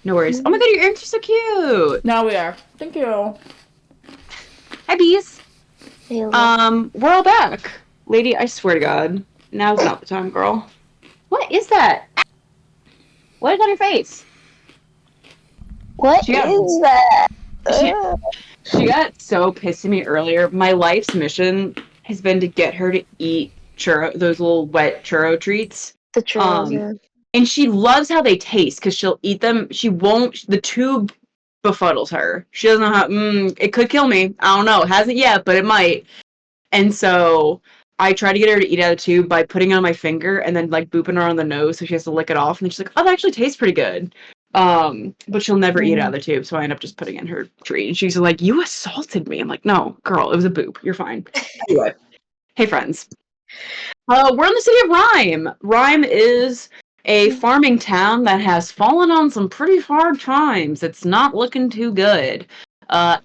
No worries. Oh my god, your earrings are so cute. Now we are. Thank you. Hi, bees. Hey, look. We're all back. Lady, I swear to God, now's not the time, girl. What is that? What is on your face? What She got- is that? She got so pissed at me earlier. My life's mission has been to get her to eat those little wet churro treats. The churros, And she loves how they taste because she'll eat them. She won't. The tube befuddles her. She doesn't know how. It could kill me. I don't know. It hasn't yet, but it might. And so I try to get her to eat out of the tube by putting it on my finger and then like booping her on the nose so she has to lick it off. And she's like, "Oh, that actually tastes pretty good." But she'll never eat it out of the tube, so I end up just putting it in her treat. And she's like, "You assaulted me." I'm like, "No, girl, it was a boop. You're fine." Anyway, hey friends. We're in the city of Rhyme. Rhyme is a farming town that has fallen on some pretty hard times. It's not looking too good.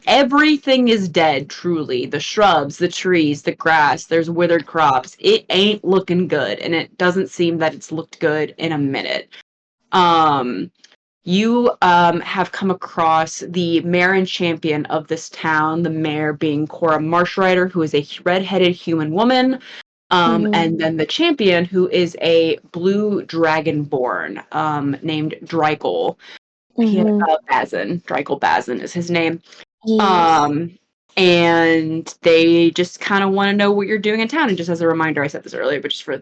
Everything is dead, truly. The shrubs, the trees, the grass, there's withered crops. It ain't looking good, and it doesn't seem that it's looked good in a minute. You have come across the mayor and champion of this town, the mayor being Cora Marshrider, who is a red-headed human woman, and then the champion, who is a blue dragonborn named Drykel. Drykel Bazin is his name. Yes. And they just kind of want to know what you're doing in town. And just as a reminder, I said this earlier, but just for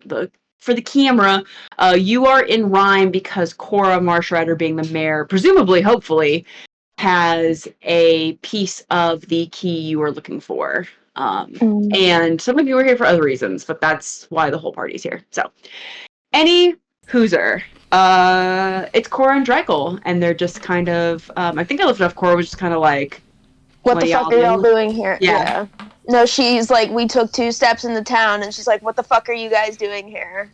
the camera, you are in Rhyme because Cora Marshrider, being the mayor, presumably, hopefully, has a piece of the key you are looking for. And some of you are here for other reasons, but that's why the whole party's here. So, any Hooser. It's Cora and Drykel, and they're just kind of, I think I lifted off Cora was just kind of like, What the fuck are y'all doing here? Yeah. No, she's like, we took 2 steps into town, and she's like, what the fuck are you guys doing here?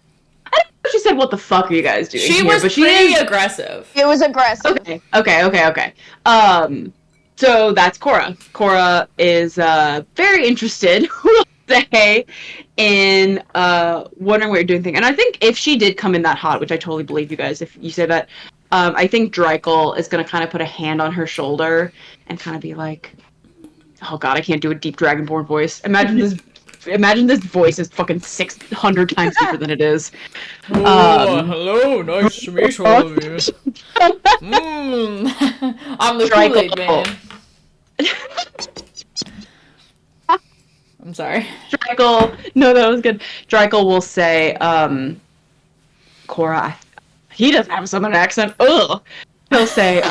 I don't know if she said, what the fuck are you guys doing She here? was But pretty aggressive. It was aggressive. Okay. So that's Cora. Cora is very interested, we'll say, in wondering what you're doing thing. And I think if she did come in that hot, which I totally believe you guys, if you say that, I think Drykel is going to kind of put a hand on her shoulder and kind of be like, oh god, I can't do a deep Dragonborn voice. Imagine this voice is fucking 600 times deeper than it is. Hello, nice to meet all of you. I'm the Kool-Aid man. I'm sorry. No, that was good. Drykel will say, Cora, he doesn't have a southern accent. Ugh. He'll say,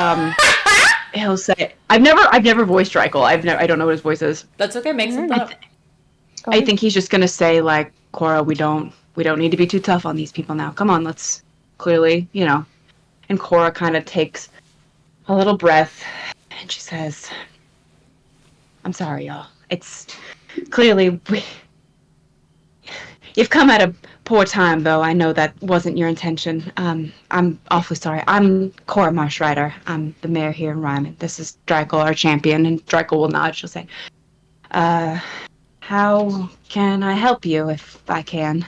I've never voiced Drykel. I don't know what his voice is. That's okay. Make something up. I think he's just gonna say like, Cora, we don't need to be too tough on these people now. Come on, let's clearly, And Cora kind of takes a little breath, and she says, "I'm sorry, y'all. It's clearly you've come at a poor time, though. I know that wasn't your intention. I'm awfully sorry. I'm Cora Marshrider. I'm the mayor here in Ryman. This is Drykel, our champion." And Drykel will nod. She'll say, how can I help you if I can?"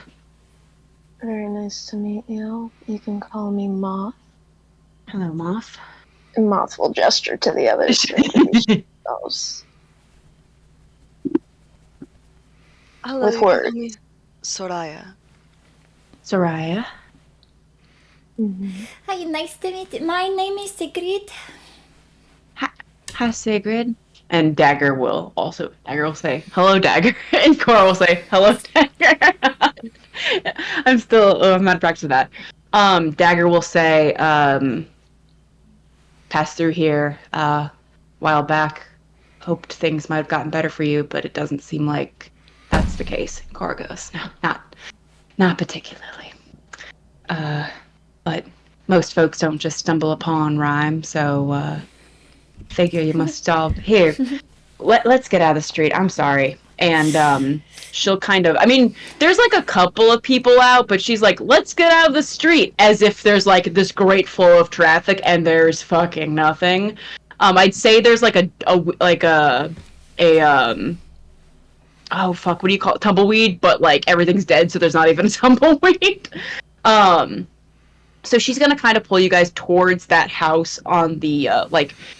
Very nice to meet you. You can call me Moth. Hello, Moth. Moth will gesture to the others. Hello, With words. Soraya. Soraya. Hi, nice to meet you. My name is Sigrid. Hi, Sigrid. And Dagger will say, "Hello, Dagger." And Cora will say, "Hello, Dagger." I'm not practiced with that. Dagger will say, "Passed through here a while back. Hoped things might have gotten better for you, but it doesn't seem like that's the case." And Cora goes, "No, not particularly. But most folks don't just stumble upon Rhyme, so figure you must all here. Let's get out of the street. I'm sorry." And she'll kind of, there's like a couple of people out, but she's like, "Let's get out of the street," as if there's like this great flow of traffic and there's fucking nothing. I'd say there's like oh fuck, what do you call it? Tumbleweed, but like everything's dead, so there's not even a tumbleweed. So she's going to kind of pull you guys towards that house on the,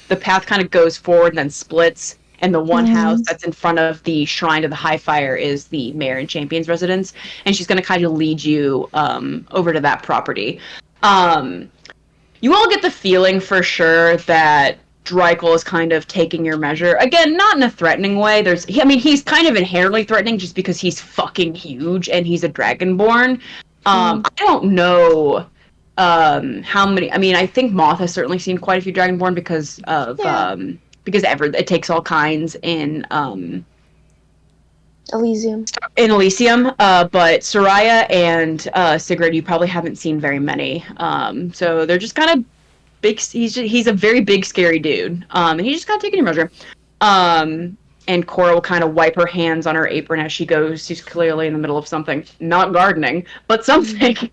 the path kind of goes forward and then splits. And the one house that's in front of the Shrine to the High Fire is the Mayor and Champion's residence. And she's going to kind of lead you over to that property. You all get the feeling for sure that Dreikel is kind of taking your measure. Again, not in a threatening way. He's kind of inherently threatening just because he's fucking huge and he's a Dragonborn. I don't know how many. I mean, I think Moth has certainly seen quite a few Dragonborn because of it takes all kinds in Elysium. But Soraya and Sigrid, you probably haven't seen very many. So they're just kind of big. He's a very big, scary dude. And he's just kind of taking your measure. And Cora will kind of wipe her hands on her apron as she goes. She's clearly in the middle of something, not gardening, but something.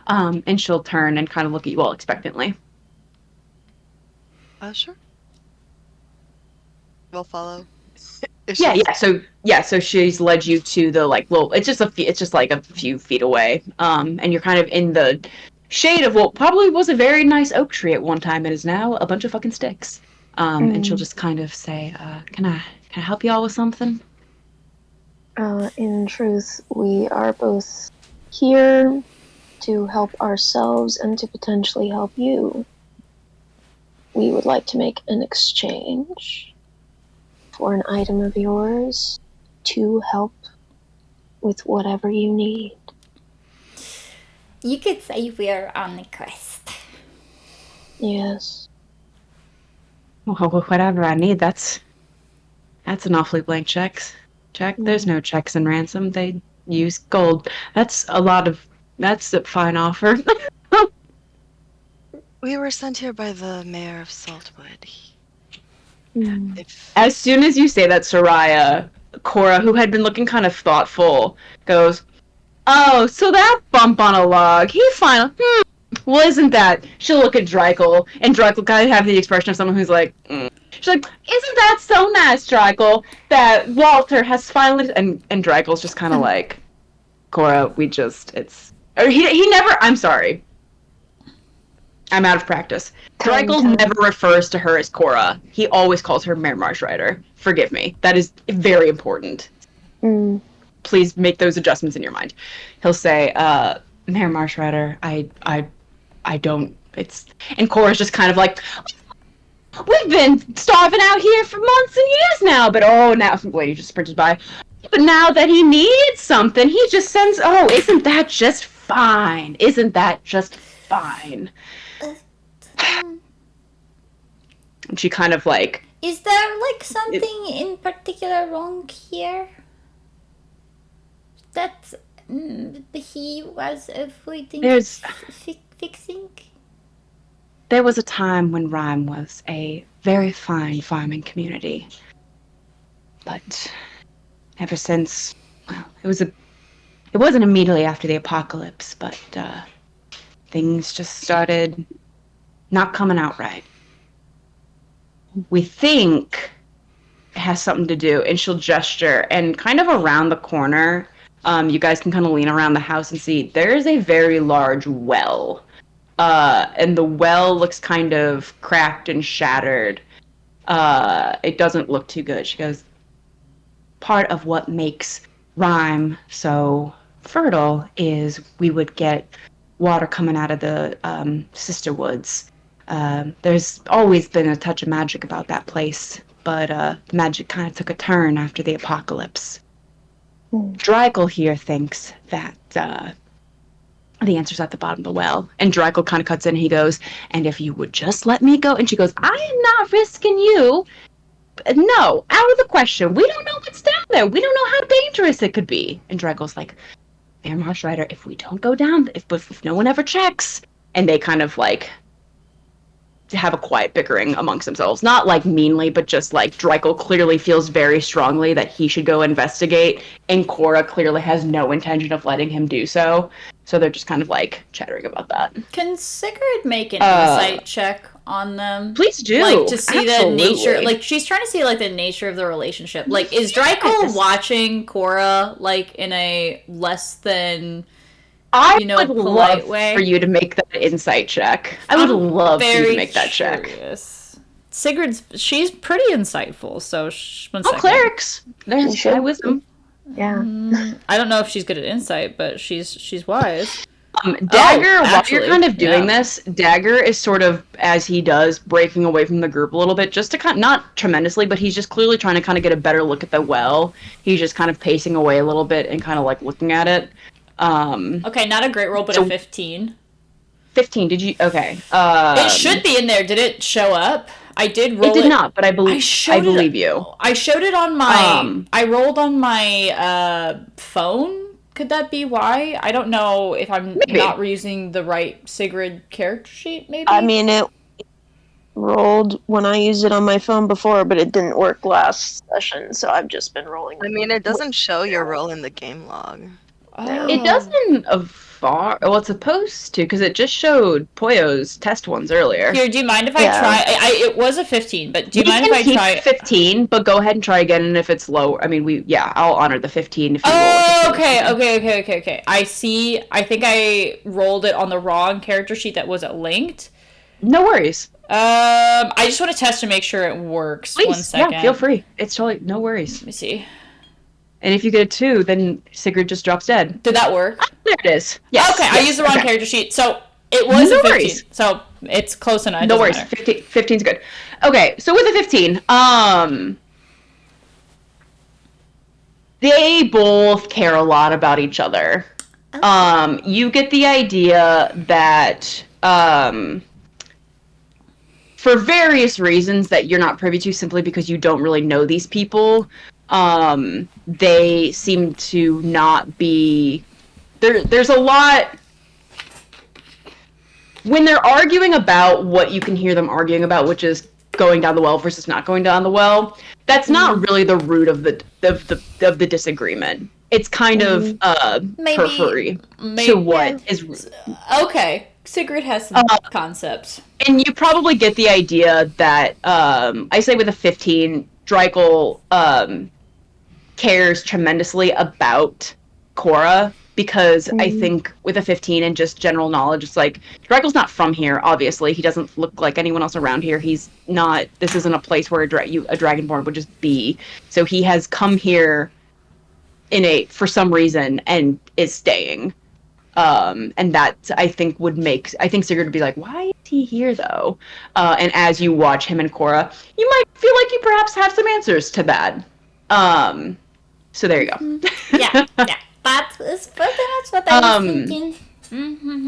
And she'll turn and kind of look at you all expectantly. Sure. We'll follow. So she's led you to the it's just like a few feet away. And you're kind of in the shade of what probably was a very nice oak tree at one time and is now a bunch of fucking sticks. And she'll just kind of say, can I help you all with something? In truth, we are both here to help ourselves and to potentially help you. We would like to make an exchange for an item of yours to help with whatever you need. You could say we're on a quest. Yes. Well, whatever I need, that's an awfully blank check. There's no checks in Ransom. They use gold. That's a fine offer. We were sent here by the mayor of Saltwood. As soon as you say that, Soraya, Cora, who had been looking kind of thoughtful, goes, "Oh, so that bump on a log, he finally, well, isn't that?" She'll look at Dreikel, and Dreikel kind of have the expression of someone who's like, She's like, "Isn't that so nice, Dreikel, that Walter has finally," and Dreikel's just kind of like, "Cora, he never, I'm sorry. I'm out of practice. Dreikel never refers to her as Cora. He always calls her Mayor Marshrider. Forgive me. That is very important. Please make those adjustments in your mind." He'll say, "Mayor Marshrider, I don't, and Cora's just kind of like, "We've been starving out here for months and years now, but now," wait, he just sprinted by. "But now that he needs something, he just sends, isn't that just fine? Isn't that just fine?" And she kind of Is there something in particular wrong here? That he was avoiding fixing? There was a time when Rhyme was a very fine farming community. But ever since, it wasn't immediately after the apocalypse, but things just started not coming out right. We think it has something to do, and she'll gesture, and kind of around the corner, you guys can kind of lean around the house and see there is a very large well. And the well looks kind of cracked and shattered. It doesn't look too good. She goes, "Part of what makes Rhyme so fertile is we would get water coming out of the sister woods. There's always been a touch of magic about that place, but magic kind of took a turn after the apocalypse. Dreikel here thinks that the answer's at the bottom of the well." And Dreikel kind of cuts in and he goes, "And if you would just let me go," and she goes, "I am not risking you. No, out of the question. We don't know what's down there. We don't know how dangerous it could be." And Dreikel's like, "Mayor Marshrider, if we don't go down, if no one ever checks," and they kind of have a quiet bickering amongst themselves. Not meanly, but just Dreikel clearly feels very strongly that he should go investigate, and Cora clearly has no intention of letting him do so. So they're just kind of chattering about that. Can Sigrid make an insight check on them? Please do. To see the nature, she's trying to see the nature of the relationship. Is Dreikel watching Cora in a less than I would polite love way. for you to make that insight check. I would love for you to make that check. Curious. She's pretty insightful, so one Oh, second. clerics. There's high wisdom. Yeah. I don't know if she's good at insight, but she's wise. Dagger, while actually, you're kind of doing yeah. this, Dagger is sort of, as he does, breaking away from the group a little bit, just to not tremendously, but he's just clearly trying to kind of get a better look at the well. He's just kind of pacing away a little bit and kind of like looking at it. Okay, not a great roll, but a 15. 15, did you? Okay. It should be in there. Did it show up? I did roll it. It did not, but I believe you. I showed it on my... I rolled on my phone. Could that be why? I don't know if I'm not reusing the right Sigrid character sheet, maybe? I mean, it rolled when I used it on my phone before, but it didn't work last session, so I've just been rolling. I mean, it doesn't show your roll in the game log. Oh. It doesn't well, it's supposed to, because it just showed Poyo's test ones earlier. Here, do you mind if I try? It was a 15, but do you mind if I try? 15, but go ahead and try again, and if it's low, I mean, I'll honor the 15 if you roll Oh, like okay. I see. I think I rolled it on the wrong character sheet that wasn't linked. No worries. I just want to test to make sure it works. Please, 1 second. yeah, feel free. It's totally, no worries. Let me see. And if you get a 2, then Sigrid just drops dead. Did that work? There it is. Yes. Okay, yes, I used the wrong character sheet. So it was a 15. Worries. So it's close enough. No worries. 15's good. Okay, so with a 15, they both care a lot about each other. You get the idea that, for various reasons that you're not privy to simply because you don't really know these people, they seem to not be... There's a lot... When they're arguing about what you can hear them arguing about, which is going down the well versus not going down the well, that's not really the root of the disagreement. It's kind of periphery to what is... Okay. Sigrid has some concepts. And you probably get the idea that, I say with a 15, Dreikel cares tremendously about Cora, because I think with a 15 and just general knowledge, it's like, Dreikel's not from here, obviously. He doesn't look like anyone else around here. He's not, this isn't a place where a Dragonborn would just be. So he has come here for some reason and is staying. And that, I think Sigurd would be like, why is he here, though? And as you watch him and Cora, you might feel like you perhaps have some answers to that. So there you go. Yeah. That is pretty much what I was thinking.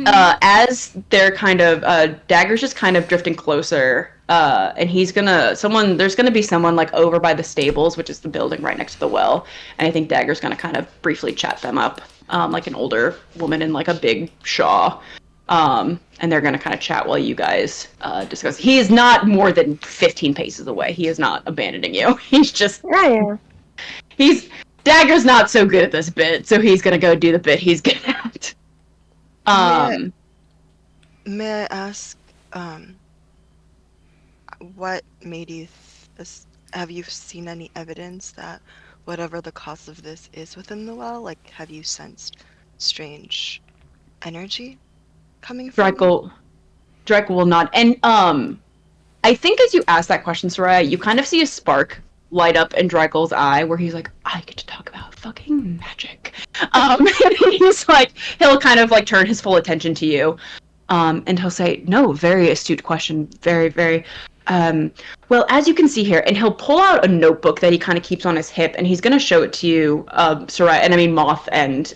As they're kind of, Dagger's just kind of drifting closer, and there's gonna be someone, like, over by the stables, which is the building right next to the well, and I think Dagger's gonna kind of briefly chat them up. Like an older woman in like a big shawl. And they're going to kind of chat while you guys discuss. He is not more than 15 paces away. He is not abandoning you. He's just... Dagger's not so good at this bit, so he's going to go do the bit he's good at. May I ask, what made you... have you seen any evidence that whatever the cause of this is within the well, like, have you sensed strange energy coming from Dreikel will nod. And I think as you ask that question, Soraya, you kind of see a spark light up in Dreikel's eye where he's like, I get to talk about fucking magic. And he's like, he'll kind of like turn his full attention to you. And he'll say, no, very astute question. Very, very... well, as you can see here, and he'll pull out a notebook that he kind of keeps on his hip, and he's going to show it to you, Soraya, and I mean, Moth and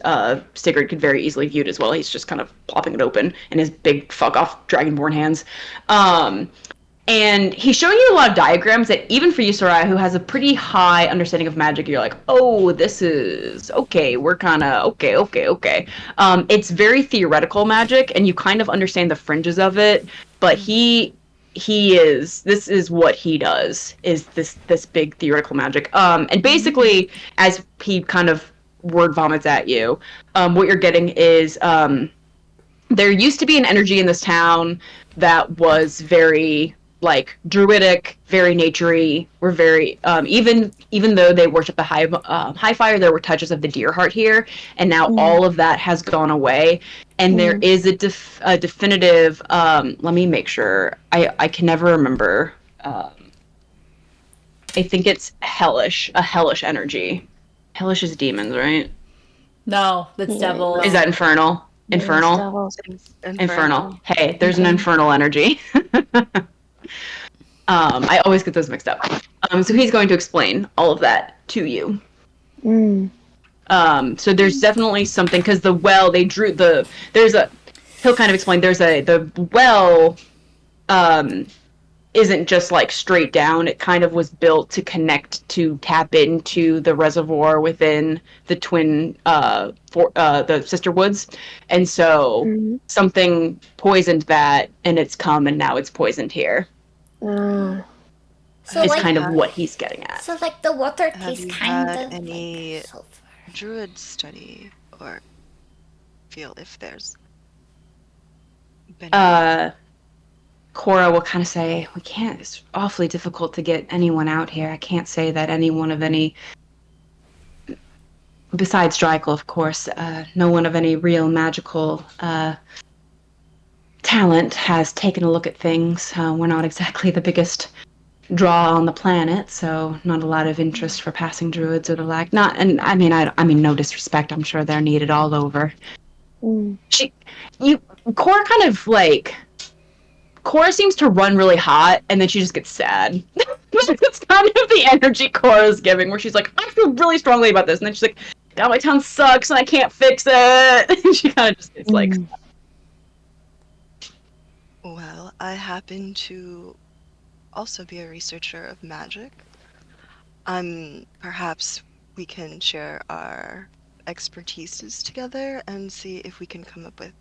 Sigurd could very easily view it as well. He's just kind of plopping it open in his big fuck-off Dragonborn hands. And he's showing you a lot of diagrams that, even for you, Soraya, who has a pretty high understanding of magic, you're like, oh, this is, okay, we're kind of, okay. It's very theoretical magic, and you kind of understand the fringes of it, but this is what he does, is this big theoretical magic. And basically, as he kind of word vomits at you, what you're getting is, there used to be an energy in this town that was very like druidic, very naturey. We're very even though they worship the high fire, there were touches of the deer heart here, and now all of that has gone away. And there is a definitive. Let me make sure. I can never remember. I think it's hellish, a hellish energy. Hellish is demons, right? No, that's devils. Is that infernal? Infernal? Infernal. Hey, there's an infernal energy. I always get those mixed up. So he's going to explain all of that to you. So there's definitely something, because the well, they drew he'll kind of explain, the well isn't just like straight down. It kind of was built to connect, to tap into the reservoir within the twin the sister woods, and so something poisoned that, and it's come, and now it's poisoned here. So is like, kind of what he's getting at. So like the water tastes kind of any like sulfur. druid study or feel if there's been Cora will kind of say, we can't, it's awfully difficult to get anyone out here. I can't say that anyone of any, besides Drykel, of course, no one of any real magical talent has taken a look at things. We're not exactly the biggest draw on the planet, so not a lot of interest for passing druids or the like. Not, and I mean, no disrespect. I'm sure they're needed all over. Cora kind of like. Cora seems to run really hot, and then she just gets sad. That's kind of the energy Cora's giving, where she's like, I feel really strongly about this, and then she's like, God, my town sucks, and I can't fix it. And she kind of just gets like... Well, I happen to also be a researcher of magic. Perhaps we can share our expertises together and see if we can come up with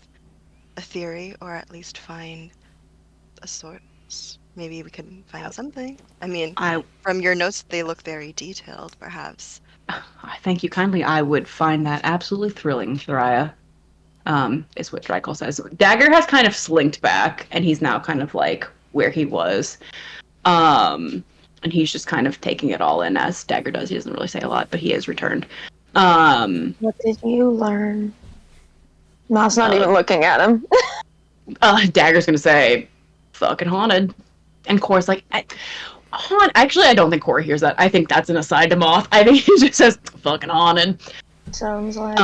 a theory, or at least find a source. Maybe we can find something. I mean, from your notes, they look very detailed, perhaps. I thank you kindly. I would find that absolutely thrilling, Thoraya. Is what Drykel says. Dagger has kind of slinked back, and he's now kind of like where he was. And he's just kind of taking it all in, as Dagger does. He doesn't really say a lot, but he has returned. What did you learn? Ma's not even looking at him. Dagger's gonna say, fucking haunted. And Cora's like, actually, I don't think Cora hears that. I think that's an aside to Moth. I think he just says, fucking haunted. Sounds like...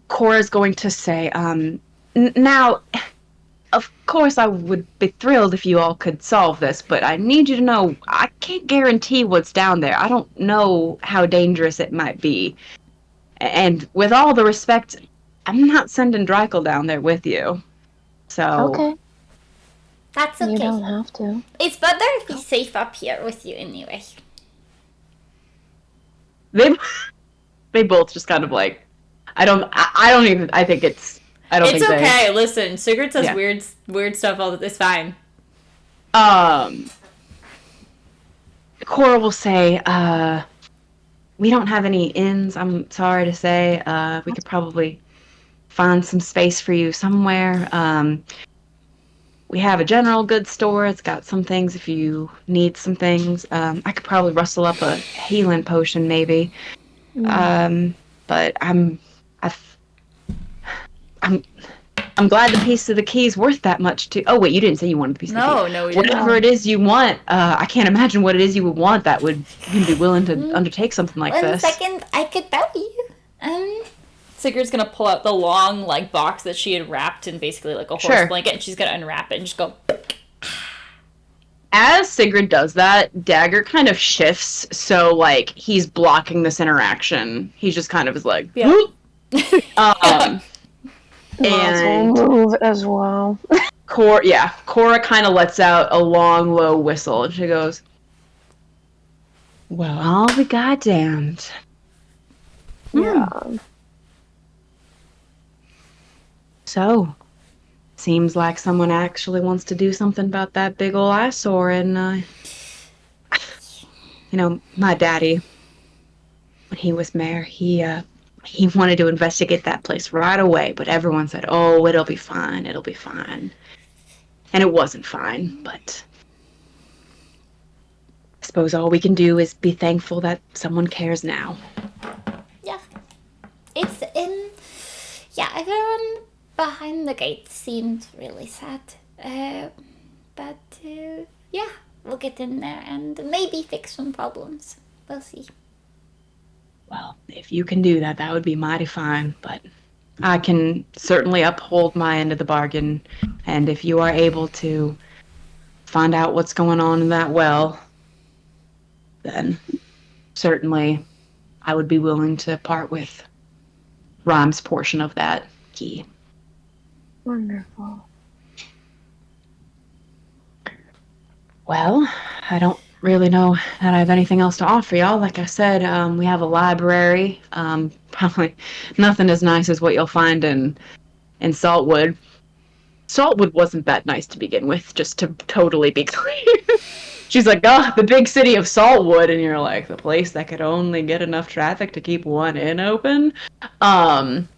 Cora's going to say, now, of course I would be thrilled if you all could solve this, but I need you to know, I can't guarantee what's down there. I don't know how dangerous it might be. And with all the respect, I'm not sending Drykel down there with you. So... Okay. That's okay. You don't have to. It's better if he's safe up here with you anyway. They both just kind of like, I think it's, it's okay. Listen, Sigurd says weird stuff all the time. It's fine. Cora will say, we don't have any inns, I'm sorry to say. We could probably find some space for you somewhere. We have a general goods store. It's got some things if you need some things. I could probably rustle up a healing potion, maybe. But I'm glad the piece of the key is worth that much too. Oh wait, you didn't say you wanted the piece of the key. No, we didn't. Whatever it is you want, I can't imagine what it is you would want that would you'd be willing to undertake something like this. 1 second, I could tell you. Sigurd's gonna pull out the long like box that she had wrapped in basically like a horse blanket, and she's gonna unwrap it and just go. As Sigurd does that, Dagger kind of shifts, so like he's blocking this interaction. He just kind of is like, and will move as well. Cora kind of lets out a long, low whistle, and she goes, "Well, I'll be goddamned." Yeah. So, seems like someone actually wants to do something about that big ol' eyesore, and, my daddy, when he was mayor, he wanted to investigate that place right away, but everyone said, oh, it'll be fine. And it wasn't fine, but I suppose all we can do is be thankful that someone cares now. Yeah. It's in. Yeah, everyone behind the gate seemed really sad. But yeah, we'll get in there and maybe fix some problems. We'll see. Well, if you can do that, that would be mighty fine, but I can certainly uphold my end of the bargain, and if you are able to find out what's going on in that well, then certainly I would be willing to part with Rhyme's portion of that key. Wonderful. Well, I don't really know that I have anything else to offer y'all. Like I said, we have a library. Probably nothing as nice as what you'll find in Saltwood. Saltwood wasn't that nice to begin with, just to totally be clear. She's like, oh, the big city of Saltwood, and you're like, the place that could only get enough traffic to keep one inn open. But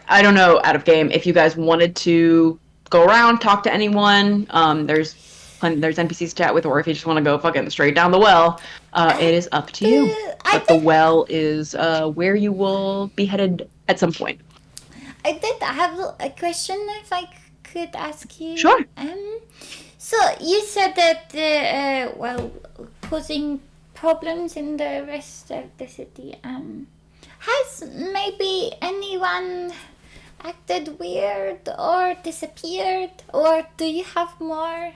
I don't know, out of game, if you guys wanted to go around, talk to anyone, there's NPCs to chat with, or if you just want to go fucking straight down the well, it is up to you. But the well is where you will be headed at some point. I did have a question if I could ask you. Sure. So you said that, causing problems in the rest of the city. Has maybe anyone acted weird or disappeared, or do you have more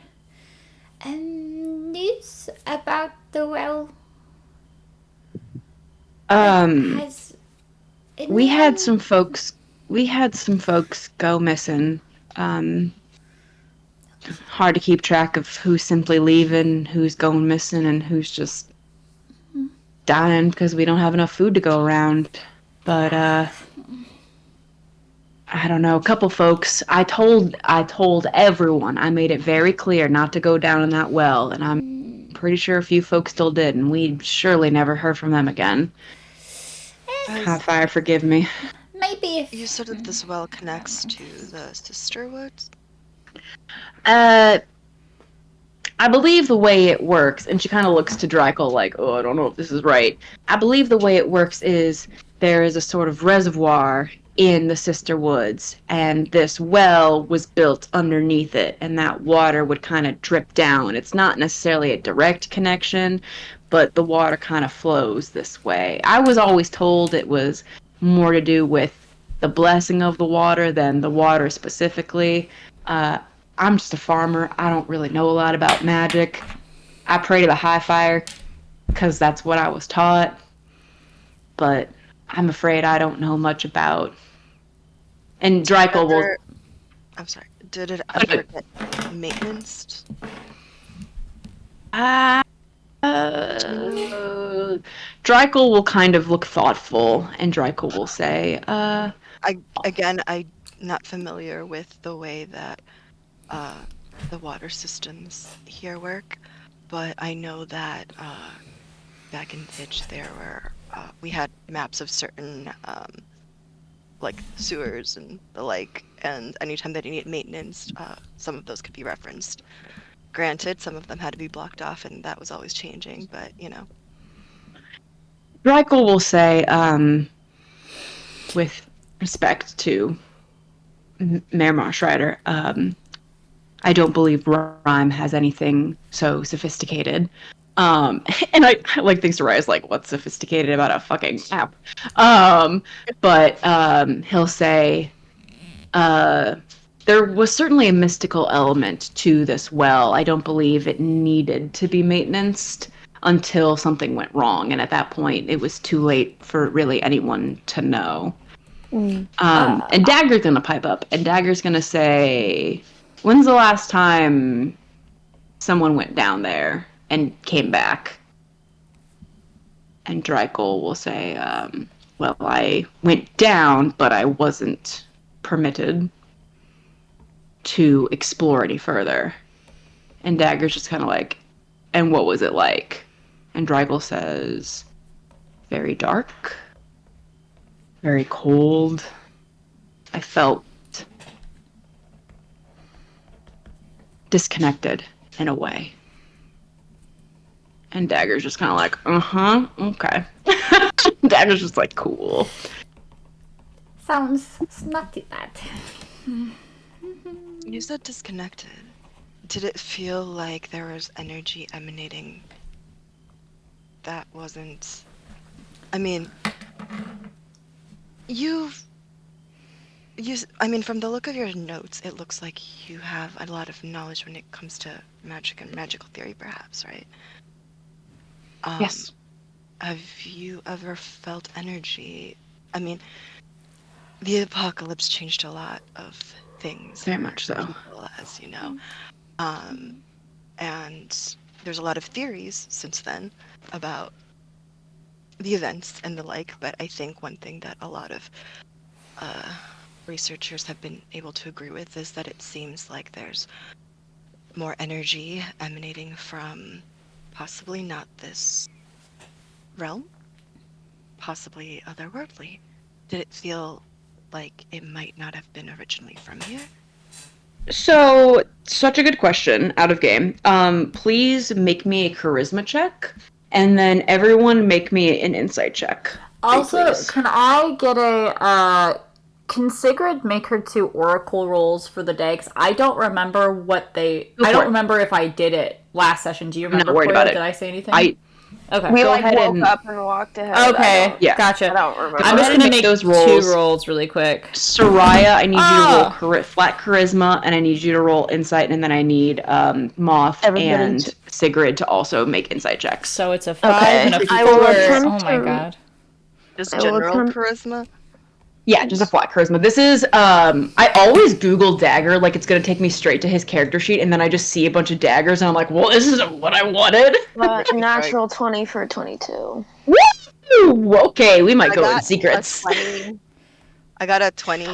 news about the well? We had some folks go missing. Hard to keep track of who's simply leaving, who's going missing, and who's just dying because we don't have enough food to go around. But I don't know, a couple folks. I told everyone. I made it very clear not to go down in that well, and I'm pretty sure a few folks still did, and we surely never heard from them again. High fire, forgive me. Maybe if you said that this well connects to the Sister Woods. I believe the way it works, and she kind of looks to Drykel like, oh, I don't know if this is right. I believe the way it works is there is a sort of reservoir in the Sister Woods, and this well was built underneath it, and that water would kind of drip down. It's not necessarily a direct connection, but the water kind of flows this way. I was always told it was more to do with the blessing of the water than the water specifically. I'm just a farmer. I don't really know a lot about magic. I pray to the high fire because that's what I was taught. But I'm afraid I don't know much about. And Drykel will. I'm sorry. Did it ever get maintenance? Drykel will kind of look thoughtful, and Drykel will say, I'm not familiar with the way that the water systems here work, but I know that back in Fitch we had maps of certain like sewers and the like, and anytime that you need maintenance, some of those could be referenced. Granted, some of them had to be blocked off, and that was always changing, but you know. Drykel will say, with respect to Mayor Marshrider, I don't believe Rhyme has anything so sophisticated. And I like things to rise like, what's sophisticated about a fucking app? But he'll say, there was certainly a mystical element to this well. I don't believe it needed to be maintained until something went wrong, and at that point, it was too late for really anyone to know. And Dagger's gonna pipe up, and Dagger's gonna say, when's the last time someone went down there and came back? And Drykel will say, well, I went down, but I wasn't permitted to explore any further. And Dagger's just kind of like, and what was it like? And Drykel says, very dark, very cold. I felt disconnected in a way. And Dagger's just kind of like, okay. Dagger's just like, cool. Sounds not too bad. You said disconnected. Did it feel like there was energy emanating that wasn't... I mean, from the look of your notes, it looks like you have a lot of knowledge when it comes to magic and magical theory, perhaps, right? Yes. Have you ever felt energy? I mean, the apocalypse changed a lot of things. Very much so. People, as you know. And there's a lot of theories since then about the events and the like, but I think one thing that a lot of researchers have been able to agree with is that it seems like there's more energy emanating from possibly not this realm, possibly otherworldly. Did it feel like it might not have been originally from here? So, such a good question, out of game. Please make me a charisma check, and then everyone make me an insight check. Also, please. can I get a, can Sigrid make her 2 oracle rolls for the day? 'Cause I don't remember what they, I don't remember if I did it last session. Do you remember? I'm not worried about it. Did I say anything? Okay. We Go like ahead woke and- up and walked ahead. Okay, Yeah. gotcha. I don't remember. I'm just ahead and gonna make make those 2 rolls. rolls really quick. Soraya, I need you to roll flat charisma, and I need you to roll insight, and then I need Moth and Sigrid to also make insight checks. So it's a 5 and a 4. I will attempt Oh my to- god. Just I will general attempt- charisma? Yeah, just a flat charisma. This is, I always Google dagger, like it's gonna take me straight to his character sheet, and then I just see a bunch of daggers, and I'm like, well, this isn't what I wanted. Natural 20 for 22. Woo! Okay, we might I go in got secrets. I got a 20.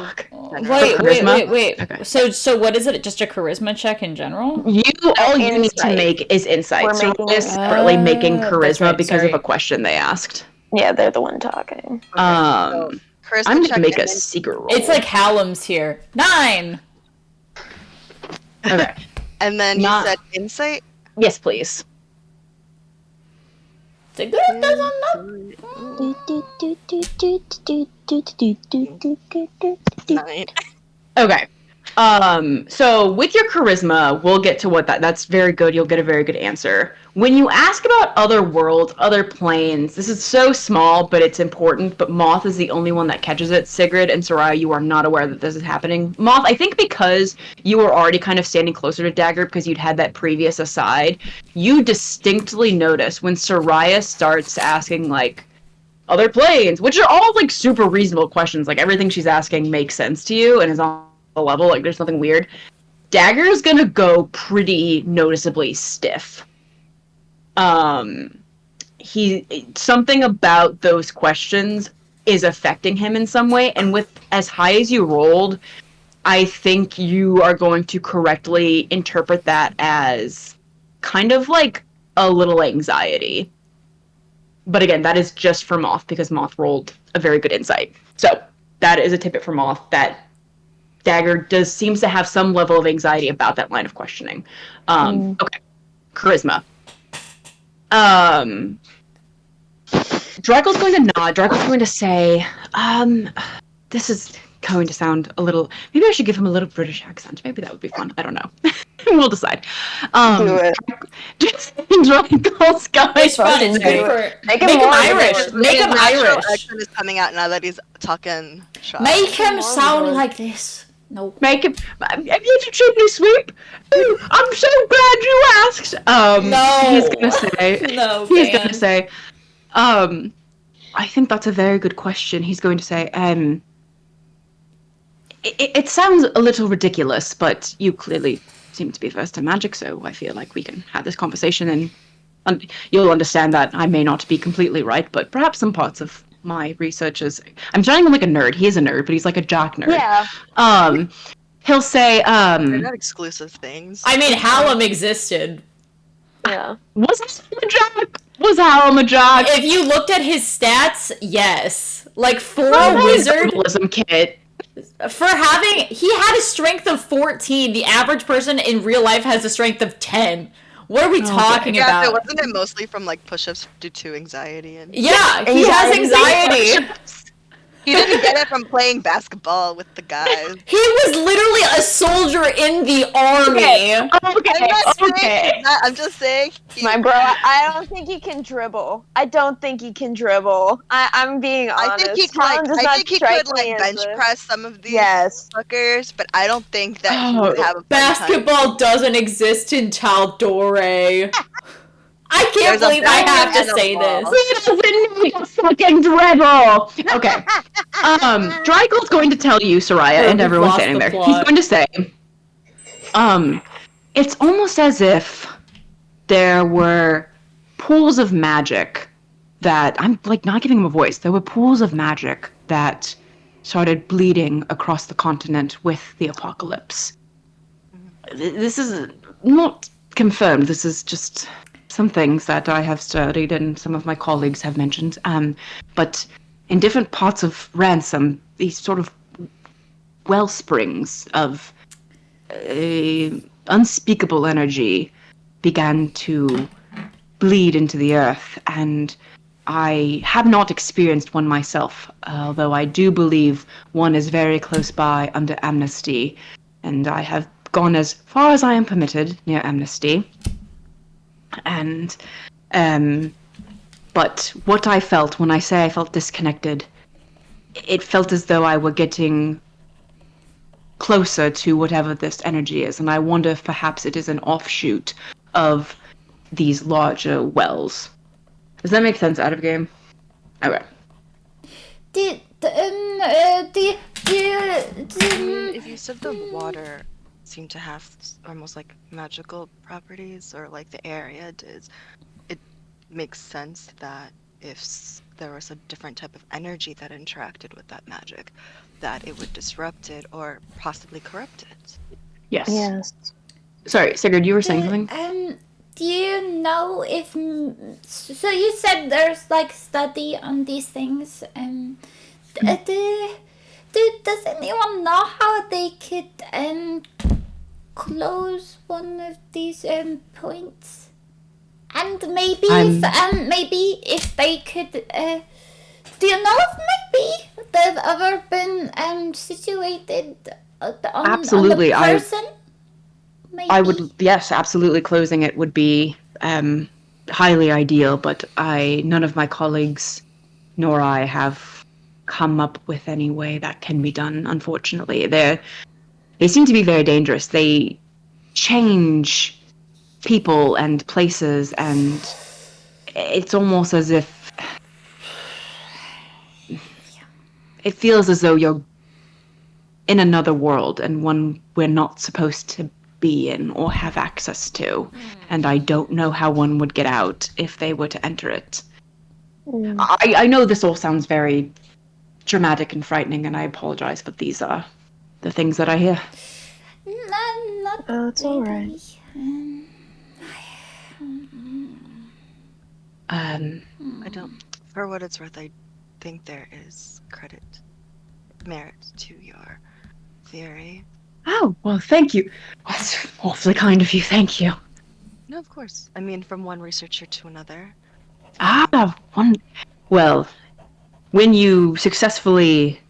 Wait. Okay. So what is it? Just a charisma check in general? All you need to Insight. make is insight. We're So making we're separately making that's charisma right, because sorry. of a question they asked. Yeah, they're the one talking. Charisma I'm gonna check make a and then- secret roll. It's like Hallam's here. 9! Okay. And then you said insight? Yes, please. Sigrid doesn't know. 9. Okay. So with your charisma, we'll get to what that's very good. You'll get a very good answer. When you ask about other worlds, other planes, this is so small, but it's important. But Moth is the only one that catches it. Sigrid and Soraya, you are not aware that this is happening. Moth, I think because you were already kind of standing closer to Dagger because you'd had that previous aside, you distinctly notice when Soraya starts asking, like, other planes, which are all, like, super reasonable questions. Like, everything she's asking makes sense to you and is on the level, like there's nothing weird. Dagger is gonna go pretty noticeably stiff. Something about those questions is affecting him in some way, and with as high as you rolled, I think you are going to correctly interpret that as kind of like a little anxiety. But again, that is just for Moth because Moth rolled a very good insight. So that is a tidbit for Moth that Dagger seems to have some level of anxiety about that line of questioning. Okay. Charisma. Draco's going to nod. Draco's going to say, this is going to sound a little... Maybe I should give him a little British accent. Maybe that would be fun. I don't know. We'll decide. Do it. Draco's going It's fun. It's to say... good for... Make Make him more Irish. of Make him His natural Irish. accent is coming out now that he's talking shop. Make him sound like this. No. Make him... Have you a chimney sweep? Ooh, I'm so glad you asked. No. He's going to say... No, He's man. going to say... I think that's a very good question. He's going to say, it sounds a little ridiculous, but you clearly seem to be versed in magic, so I feel like we can have this conversation and you'll understand that I may not be completely right, but perhaps some parts of my research is... I'm sounding like a nerd. He is a nerd, but he's like a jock nerd. Yeah. He'll say, They're not exclusive things. I mean, Hallam existed. Yeah. was Hallam a jock? Was Hallam a jock? If you looked at his stats, yes. Like, for Oh, a wizard... Herbalism kit. For having, he had a strength of 14. The average person in real life has a strength of 10. What are we talking about? Yeah, wasn't it mostly from like push-ups due to anxiety and? Yeah, he has anxiety. He didn't get it from playing basketball with the guys. He was literally a soldier in the army. I'm just saying. My bro, I don't think he can dribble. I'm being honest. I think he could bench press some of these fuckers, but I don't think that he would have a basketball doesn't exist in Taldore. I can't believe I have to say this. He doesn't need a fucking dribble! Okay. Drygold's going to tell you, Soraya, and everyone standing there. He's going to say, it's almost as if there were pools of magic that, I'm like not giving him a voice, there were pools of magic that started bleeding across the continent with the apocalypse. This is not confirmed, this is just some things that I have studied and some of my colleagues have mentioned. But in different parts of Ransom, these sort of wellsprings of unspeakable energy began to bleed into the earth, and I have not experienced one myself, although I do believe one is very close by under Amnesty, and I have gone as far as I am permitted near Amnesty. And, but what I felt when I say I felt disconnected, it felt as though I were getting closer to whatever this energy is, and I wonder if perhaps it is an offshoot of these larger wells. Does that make sense out of game? Okay. If you said the water seemed to have almost like magical properties, or like the area does, it makes sense that if there was a different type of energy that interacted with that magic, that it would disrupt it or possibly corrupt it. Yes. Sorry, Sigurd, you were saying something? Do you know if... So you said there's like study on these things. Does anyone know how they could close one of these points? And maybe if they could... do you know if maybe they've ever been situated on Absolutely. the person? Maybe. I would, yes, absolutely. Closing it would be highly ideal, but none of my colleagues nor I have come up with any way that can be done, unfortunately. They seem to be very dangerous. They change people and places, and it's almost as if it feels as though you're in another world, and one we're not supposed to be in or have access to, and I don't know how one would get out if they were to enter it. I know this all sounds very dramatic and frightening, and I apologize, but these are the things that I hear. It's alright. I don't, for what it's worth, I think there is merit to your theory. Oh, well, thank you. That's awfully kind of you, thank you. No, of course. I mean, from one researcher to another. Well, when you successfully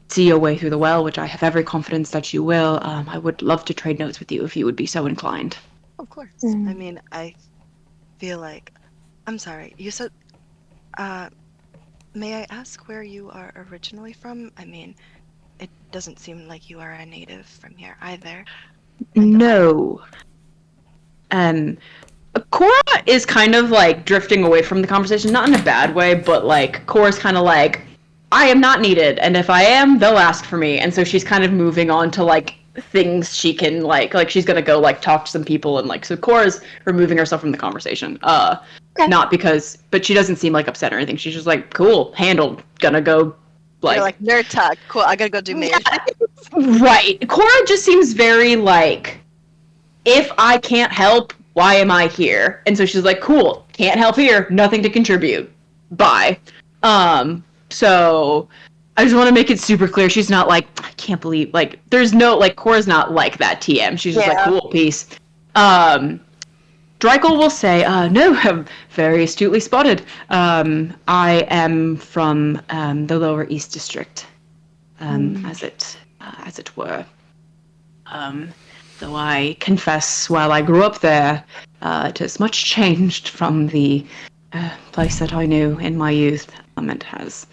see your way through the well, which I have every confidence that you will, I would love to trade notes with you if you would be so inclined. Of course. I mean, I feel like... I'm sorry, you said... may I ask where you are originally from? I mean, it doesn't seem like you are a native from here either. No. Cora is kind of like drifting away from the conversation, not in a bad way, but like Cora's kind of like, I am not needed, and if I am, they'll ask for me, and so she's kind of moving on to like things she can like she's gonna go like talk to some people, and like, so Cora's removing herself from the conversation. Not because, but she doesn't seem like upset or anything. She's just like, cool, handled, gonna go. You're like, nerd talk. Cool, I gotta go do me. Right. Cora just seems very like, if I can't help, why am I here? And so she's like, cool, can't help here, nothing to contribute. Bye. So I just want to make it super clear. She's not like, I can't believe, like, there's no, like, Cora's not like that TM. She's just like, cool, peace. Drykel will say, no, very astutely spotted. I am from the Lower East District, as it were. Though I confess, while I grew up there, it has much changed from the place that I knew in my youth. It has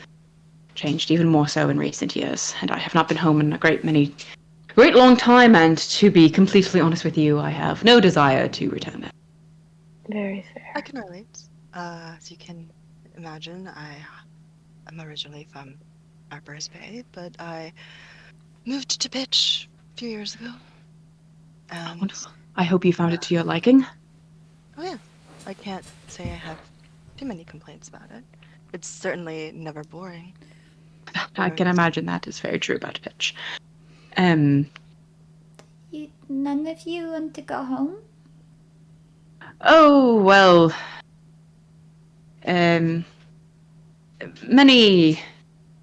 changed even more so in recent years, and I have not been home in a great long time, and to be completely honest with you, I have no desire to return there. Very fair. I can relate. As you can imagine, I'm originally from Harper's Bay, but I moved to Pitch a few years ago. And Wonderful. I hope you found it to your liking. oh yeah, I can't say I have too many complaints about it. It's certainly never boring. I can imagine that is very true about Pitch. None of you want to go home? Oh, well, many,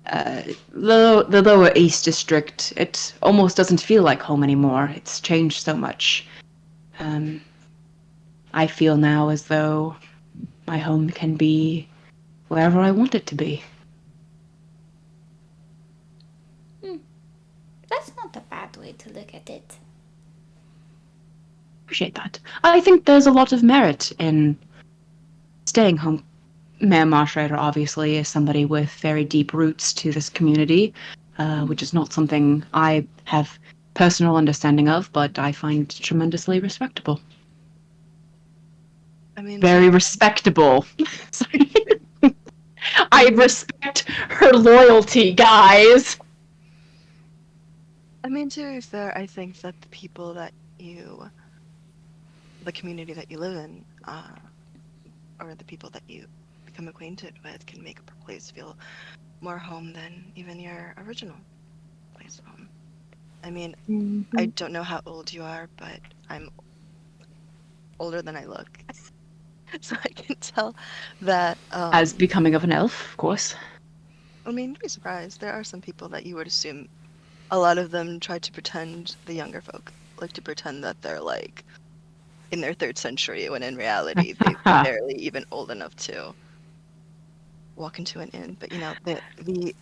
the Lower East District, it almost doesn't feel like home anymore. It's changed so much. I feel now as though my home can be wherever I want it to be. That's not a bad way to look at it. Appreciate that. I think there's a lot of merit in staying home. Mayor Marshrider obviously is somebody with very deep roots to this community, which is not something I have personal understanding of, but I find tremendously respectable. I mean, Very respectable. Sorry. I respect her loyalty, guys. I mean, to be fair, I think that the people that the community that you live in, or the people that you become acquainted with can make a place feel more home than even your original place home. I mean, I don't know how old you are, but I'm older than I look. So I can tell that... As becoming of an elf, of course. I mean, you'd be surprised. There are some people that you would assume a lot of them try to pretend, the younger folk, like to pretend that they're like in their 3rd century, when in reality they're barely even old enough to walk into an inn. But you know, the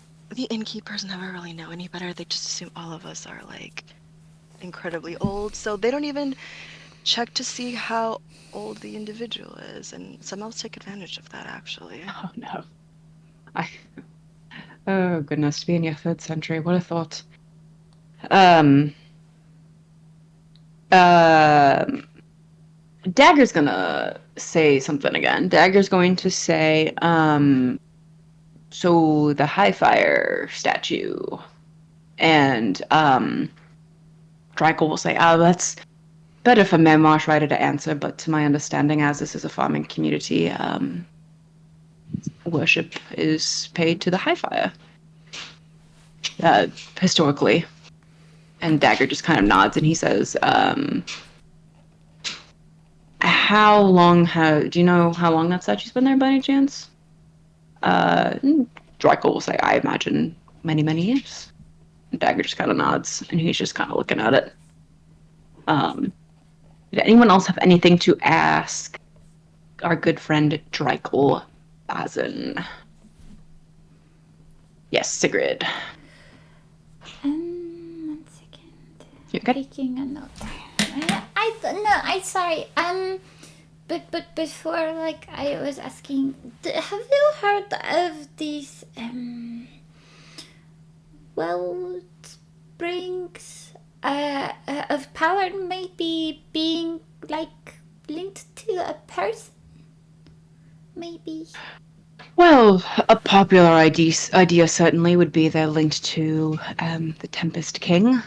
innkeepers never really know any better. They just assume all of us are like incredibly old, so they don't even check to see how old the individual is, and some else take advantage of that, actually. Oh no. Oh goodness, to be in your 3rd century, what a thought. Dagger's gonna say something again. Dagger's going to say, so the High Fire statue. And Drykel will say, that's better for Mayor Marshrider to answer, but to my understanding, as this is a farming community, worship is paid to the High Fire. Historically. And Dagger just kind of nods and he says, do you know how long that statue's been there by any chance? Drykel will say, I imagine many, many years. And Dagger just kind of nods and he's just kind of looking at it. Did anyone else have anything to ask our good friend Drykel Bazin? Yes, Sigrid. 1 second. You okay? Taking a note. I'm sorry. But before, like, I was asking, have you heard of these well springs of power maybe being like linked to a person? Maybe. Well, a popular idea certainly would be they're linked to the Tempest King.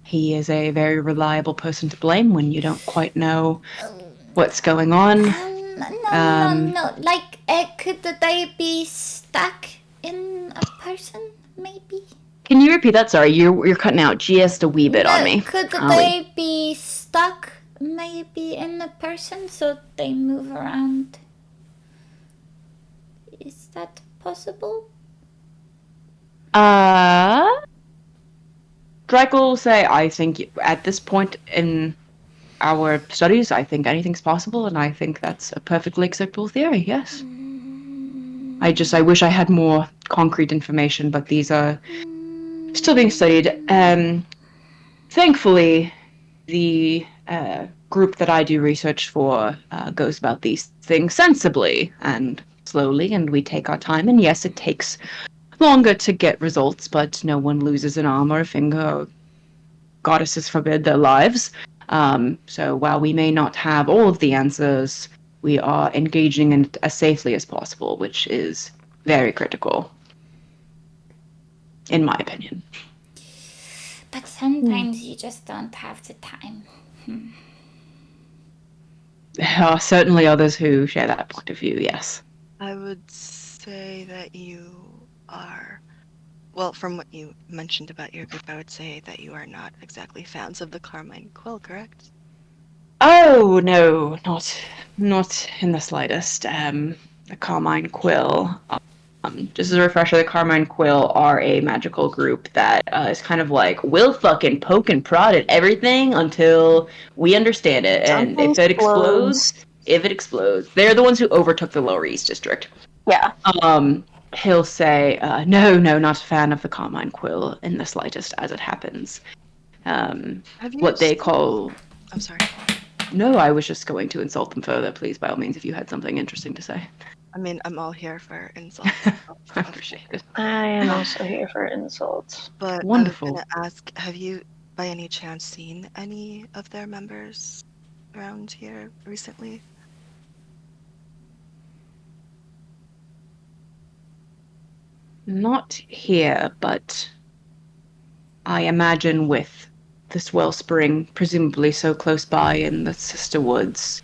He is a very reliable person to blame when you don't quite know what's going on. No. Like, could they be stuck in a person, maybe? Can you repeat that? Sorry, you're cutting out just a wee bit on me. Could they be stuck, maybe, in a person so they move around? Is that possible? Draco will say, I think at this point in our studies, I think anything's possible, and I think that's a perfectly acceptable theory, yes. I wish I had more concrete information, but these are still being studied. Thankfully, the group that I do research for goes about these things sensibly and slowly, and we take our time. And yes, it takes longer to get results, but no one loses an arm or a finger, or goddesses forbid, their lives. So while we may not have all of the answers, we are engaging in it as safely as possible, which is very critical, in my opinion. But sometimes you just don't have the time. There are certainly others who share that point of view, yes. I would say that you are, well, from what you mentioned about your group, I would say that you are not exactly fans of the Carmine Quill, correct? Oh, no, not in the slightest. The Carmine Quill. Just as a refresher, the Carmine Quill are a magical group that is kind of like, we'll fucking poke and prod at everything until we understand it. And if it explodes, they're the ones who overtook the Lower East District. Yeah. He'll say, no, not a fan of the Carmine Quill in the slightest, as it happens. What they call... I'm sorry. No, I was just going to insult them further. Please, by all means, if you had something interesting to say. I mean, I'm all here for insults. I appreciate it. I am also here for insults. But Wonderful. I was gonna ask, have you, by any chance, seen any of their members around here recently? Not here, but I imagine with this wellspring presumably so close by in the Sister Woods,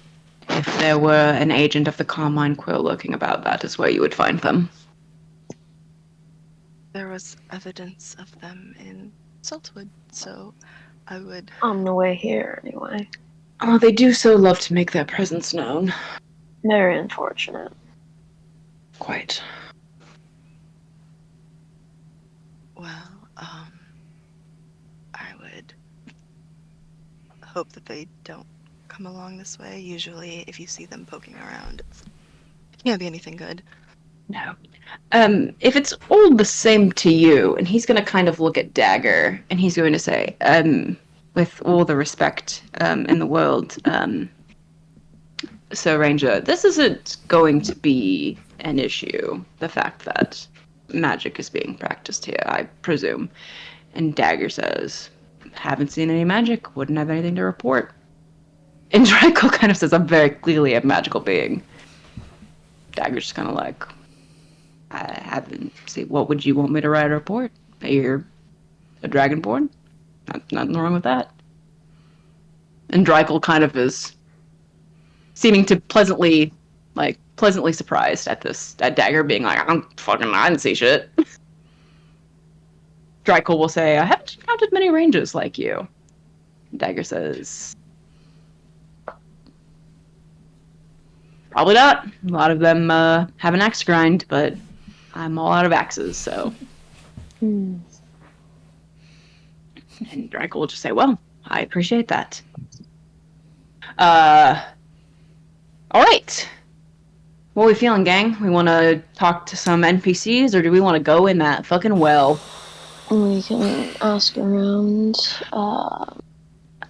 if there were an agent of the Carmine Quill lurking about, that is where you would find them. There was evidence of them in Saltwood, so I would... On the way here, anyway. Oh, they do so love to make their presence known. Very unfortunate. Quite. Well, I would hope that they don't come along this way. Usually, if you see them poking around, it can't be anything good. No. If it's all the same to you, and he's going to kind of look at Dagger, and he's going to say, with all the respect in the world, Sir Ranger, this isn't going to be an issue, the fact that magic is being practiced here, I presume. And Dagger says, haven't seen any magic, wouldn't have anything to report. And Draco kind of says, I'm very clearly a magical being. Dagger's just kind of like, I haven't seen, what would you want me to write a report? That you're a dragonborn? Nothing wrong with that. And Draco kind of is seeming to pleasantly surprised at Dagger being like, I didn't see shit. Draco will say, I haven't encountered many rangers like you. Dagger says, probably not. A lot of them have an axe to grind, but I'm all out of axes, so. And Draco will just say, well, I appreciate that. All right. What are we feeling, gang? We want to talk to some NPCs, or do we want to go in that fucking well? We can ask around.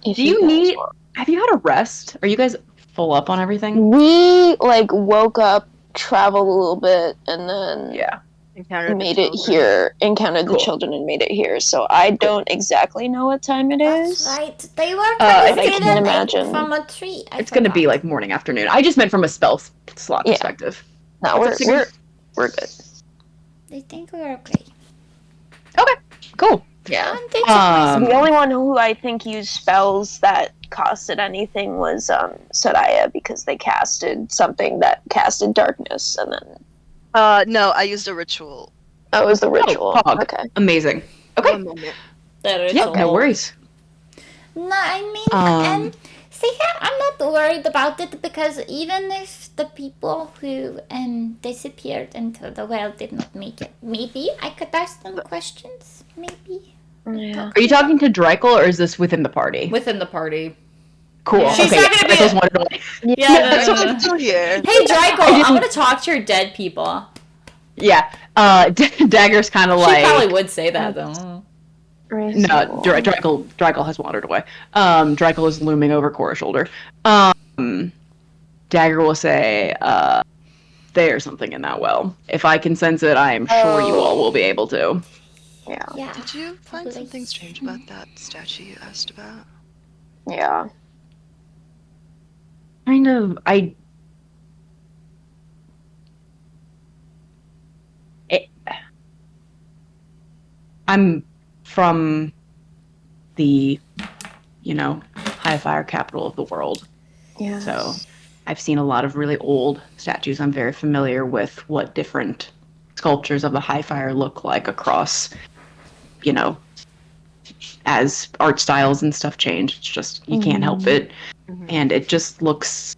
If Do you need... Have you had a rest? Are you guys full up on everything? We, woke up, traveled a little bit, and then... Yeah. Made it here, encountered the children and made it here, so I don't exactly know what time it is. That's right. They were kind of I can imagine. from a tree. It's going to be like morning, afternoon. I just meant from a spell slot perspective. No, we're good. They think we're okay. Okay, cool. Yeah. The the only one who I think used spells that costed anything was Soraya, because they casted something that casted darkness, and then... No, I used a ritual. Oh, it was the ritual. Okay. Amazing. Okay. The ritual. Yeah, no worries. No, I mean, See here, I'm not worried about it because even if the people who disappeared into the well did not make it, maybe I could ask them questions. Maybe. Yeah. Are you talking to Dreikel, or is this within the party? Within the party. Cool. Yeah. She's okay, not gonna be Dreikel's wandered away. Yeah, So I'm still here. Hey, Dreikel, I want to talk to your dead people. Yeah. Dagger's kind of like. She probably would say that, though. No, Dreikel has wandered away. Dreikel is looming over Cora's shoulder. Dagger will say, there's something in that well. If I can sense it, I am sure you all will be able to. Yeah. Did you find something strange about that statue you asked about? Yeah. Kind of, I'm from the, high fire capital of the world. Yeah. So I've seen a lot of really old statues. I'm very familiar with what different sculptures of the high fire look like across, as art styles and stuff change. It's just, you can't help it. Mm-hmm. And it just looks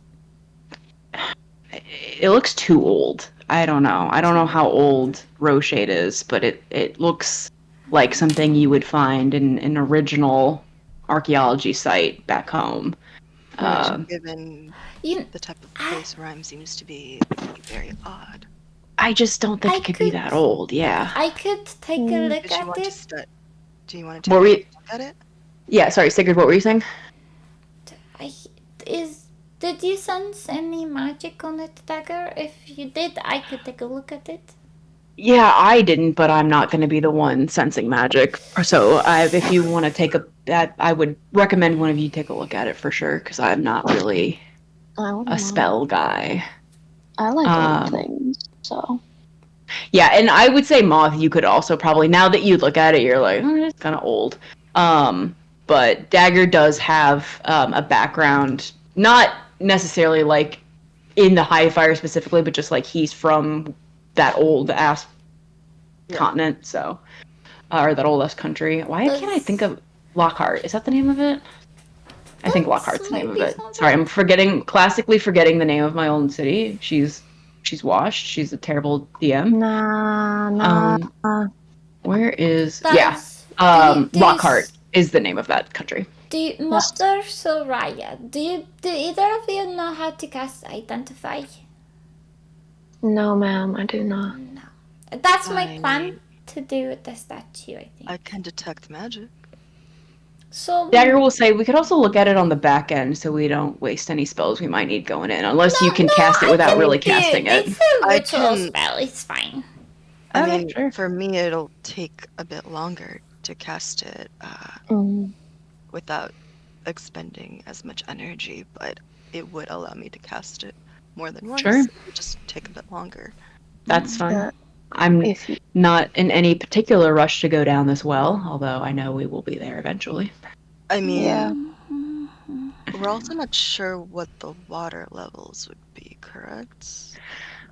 too old. I don't know. I don't know how old Rochade is, but it looks like something you would find in an original archaeology site back home. Given the type of place Rhyme seems to be very odd. I just don't think it could be that old, yeah. I could take a look at it. Do you want to take a look at it? Yeah, sorry, Sigurd, what were you saying? Did you sense any magic on it, Dagger? If you did, I could take a look at it. Yeah, I didn't, but I'm not going to be the one sensing magic. So if you want to take I would recommend one of you take a look at it for sure, because I'm not really a spell guy. I like old things, so. Yeah, and I would say Moth, you could also probably, now that you look at it, you're like, it's kind of old. But Dagger does have a background, not necessarily like in the high fire specifically, but just like he's from that old ass continent, so or that old ass country. Why can't I think of Lockhart? Is that the name of it? I think Lockhart's the name of it. Sorry, I'm classically forgetting the name of my own city. She's washed. She's a terrible DM. Where is Lockhart is the name of that country. Mother Soraya, do either of you know how to cast Identify? No, ma'am, I do not. No. That's my plan to do with the statue, I think. I can detect magic. So Dagger will say we could also look at it on the back end so we don't waste any spells we might need going in, unless you can cast it without really casting it. It's a ritual spell, it's fine. I mean, for me, it'll take a bit longer to cast it without expending as much energy, but it would allow me to cast it more than once. Sure. It would just take a bit longer. That's fine. I'm not in any particular rush to go down this well, although I know we will be there eventually. I mean, we're also not sure what the water levels would be, correct?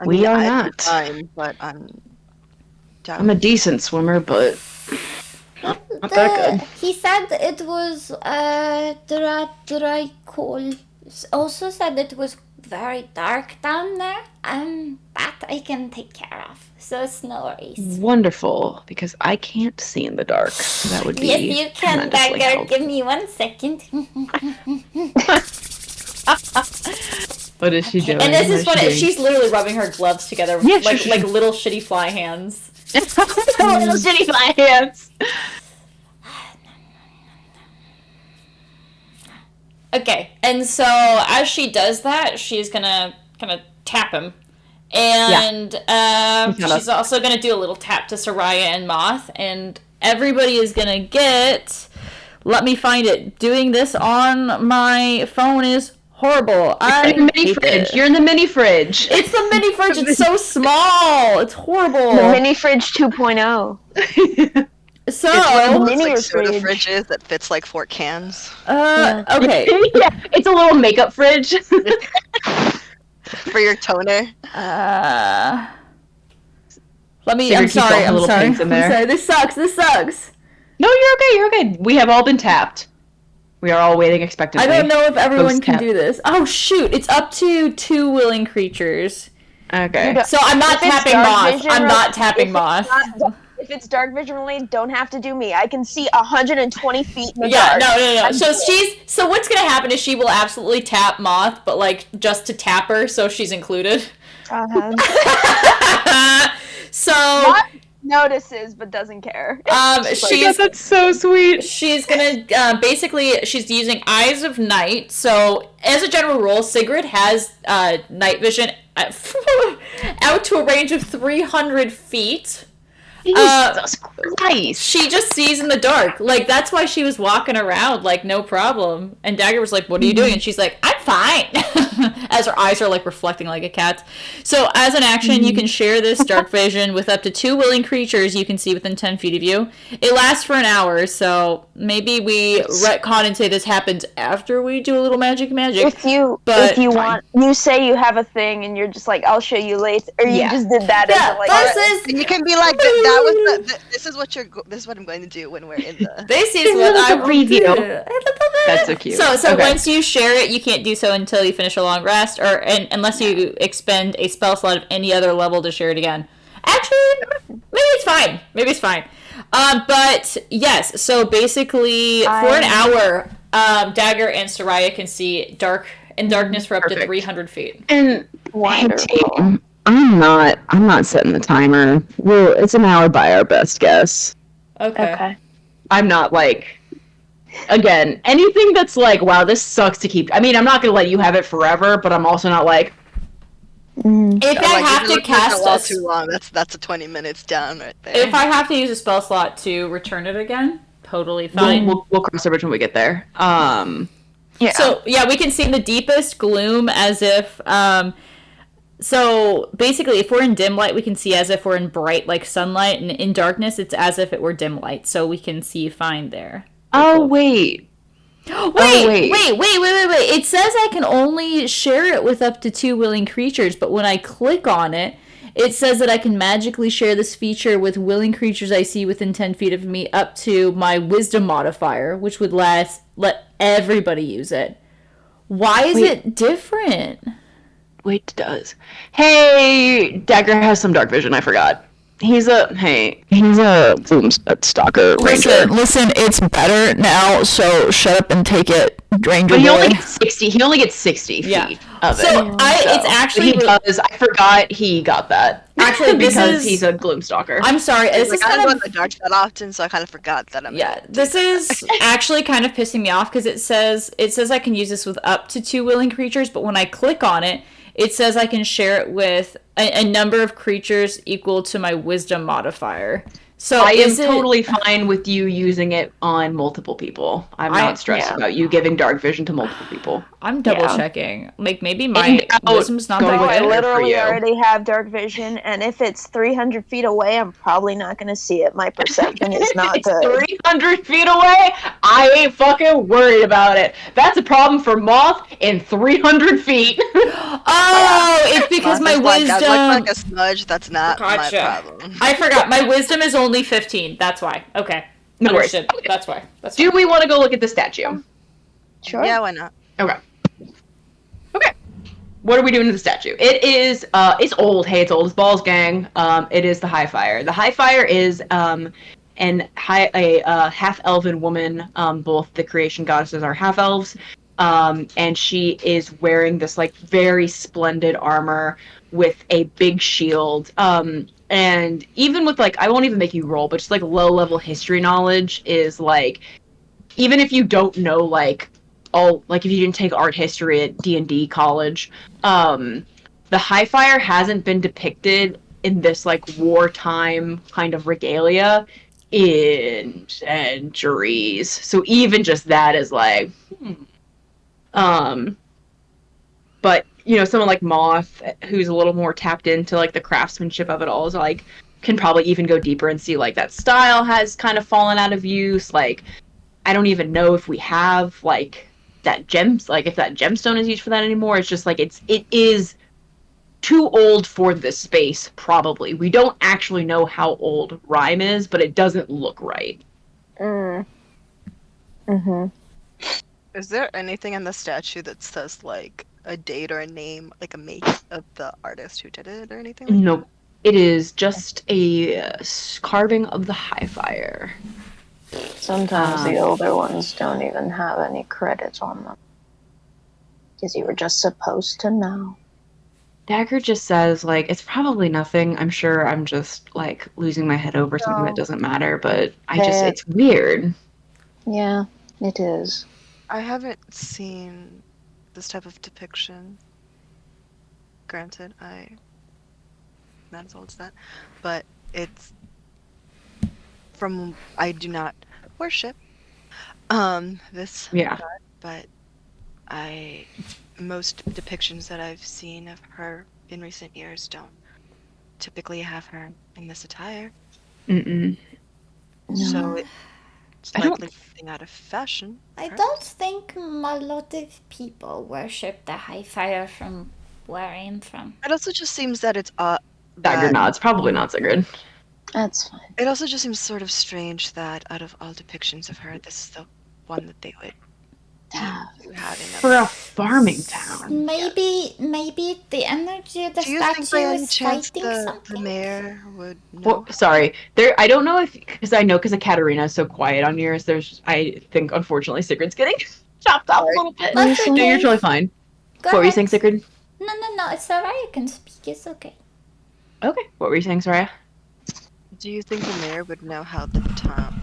We are not. Fine, but I'm a decent swimmer, but not that good. He said it was Dreikel. Also said it was very dark down there. That I can take care of. So it's no worries. Wonderful, because I can't see in the dark. So that would be yes, you can, Dagger. Helpful. Give me 1 second. What is she doing? And this is funny. She's literally rubbing her gloves together, like little shitty fly hands. Little shitty fly hands. Okay, and so as she does that, she's gonna kind of tap him. And she's also gonna do a little tap to Soraya and Moth, and everybody is gonna get. Let me find it. Doing this on my phone is horrible. You're in the mini fridge. It's the mini fridge. It's so small. It's horrible. The mini fridge 2.0. So it's one of those like soda fridges that fits like 4 cans. Okay. Yeah, it's a little makeup fridge. For your toner. Let me. I'm sorry. I'm sorry. This sucks. No, you're okay. We have all been tapped. We are all waiting expectantly. I don't know if everyone can Post-tap. do this. Oh shoot! It's up to 2 willing creatures. Okay. So I'm not If it's tapping dark Moth. vision I'm rel- not tapping Moth. If it's dark vision related, don't have to do me. I can see 120 feet in the Yeah, dark. no. So what's gonna happen is she will absolutely tap Moth, but like just to tap her, so she's included. So Moth notices but doesn't care. That's so sweet. She's gonna basically she's using Eyes of Night. So as a general rule, Sigrid has night vision out to a range of 300 feet. Jesus Christ. She just sees in the dark. Like, that's why she was walking around, like, no problem. And Dagger was like, what are you doing? And she's like, I'm fine. As her eyes are, like, reflecting like a cat's. So, as an action, you can share this dark vision with up to 2 willing creatures you can see within 10 feet of you. It lasts for an hour, so maybe we retcon and say this happens after we do a little magic. If you want, you say you have a thing and you're just like, I'll show you later, or you just did that. And you can be like, this is what I'm going to do when we're in the. This is what I will do. That's so cute. So Okay. once you share it, you can't do so until you finish a long rest, unless you expend a spell slot of any other level to share it again. Actually, maybe it's fine. But yes, so basically for an hour, Dagger and Soraya can see darkness for up to 300 feet. And Wonderful. I'm not setting the timer. Well, it's an hour by our best guess. Okay. I'm not like, again, anything that's like, wow, this sucks to keep. I mean, I'm not gonna let you have it forever, but I'm also not like. If I have to cast a too long, that's a 20 minutes down right there. If I have to use a spell slot to return it again, totally fine. We'll cross the bridge when we get there. Yeah. So yeah, we can see in the deepest gloom as if so basically if we're in dim light we can see as if we're in bright like sunlight, and in darkness it's as if it were dim light, so we can see fine there. Wait. Wait. It says I can only share it with up to 2 willing creatures, but when I click on it, it says that I can magically share this feature with willing creatures I see within 10 feet of me up to my wisdom modifier, which would let everybody use it. Why is it different? Wait, it does. Hey, Dagger has some dark vision, I forgot. He's a boom stalker ranger. Listen, it's better now, so shut up and take it, Ranger But he boy. only gets 60 feet of it. It's actually he does. I forgot he got that. Actually, because he's a gloom stalker. I'm sorry. This is I kind don't go of in the dark that often, so I kind of forgot that I'm. yeah. This is actually kind of pissing me off because it says I can use this with up to 2 willing creatures, but when I click on it, it says I can share it with a number of creatures equal to my wisdom modifier. So I am totally fine with you using it on multiple people. I'm not stressed about you giving dark vision to multiple people. I'm double checking. Like maybe my wisdom's not that I good. literally already have dark vision, and if it's 300 feet away, I'm probably not going to see it. My perception is not good. 300 feet away? I ain't fucking worried about it. That's a problem for Moth in 300 feet. Oh, it's because my wisdom. That looks like a smudge. That's not my problem. I forgot. My wisdom is only 15. That's why. Okay. No worries. Understood. That's why. Do we want to go look at the statue? Sure. Yeah, why not? Okay. What are we doing to the statue? It is, it's old. Hey, it's old as balls, gang. It is the High Fire. The High Fire is, a half-elven woman. Both the creation goddesses are half-elves. And she is wearing this, like, very splendid armor with a big shield. And even with, like, I won't even make you roll, but just, like, low-level history knowledge is, like, even if you don't know, like, if you didn't take art history at D&D college, the High Fire hasn't been depicted in this, like, wartime kind of regalia in centuries. So even just that is, like, But, you know, someone like Moth, who's a little more tapped into, like, the craftsmanship of it all, is, like, can probably even go deeper and see, like, that style has kind of fallen out of use. Like, I don't even know if we have, like, if that gemstone is used for that anymore. It's just, like, it is too old for this space, probably. We don't actually know how old Rhyme is, but it doesn't look right. Is there anything in the statue that says like a date or a name, like a make of the artist who did it or anything like Nope. It is just a carving of the high fire. Sometimes the older ones don't even have any credits on them. Because you were just supposed to know. Dagger just says, like, it's probably nothing. I'm sure I'm just, like, losing my head over something that doesn't matter, but it's weird. Yeah, it is. I haven't seen this type of depiction. Granted, I'm not as old as that, but it's from I do not worship this Yeah. god, but most depictions that I've seen of her in recent years don't typically have her in this attire. Mm-mm. So it's likely something out of fashion. I don't think a lot of people worship the high fire from where I'm from. It also just seems that it's Dagger nods. Probably not so good. That's fine. It also just seems sort of strange that out of all depictions of her, this is the one that they would have in for a farming town. Maybe the energy of the Do you think by statue any is chance fighting the something? mayor would know? Well, sorry. I don't know if, because Katarina is so quiet on yours, I think, unfortunately, Sigrid's getting chopped off a little bit. That's okay. No, you're totally fine. Go What were you ahead. saying, Sigrid? No, it's alright. I can speak. It's okay. Okay. What were you saying, Soraya? Do you think the mayor would know how the town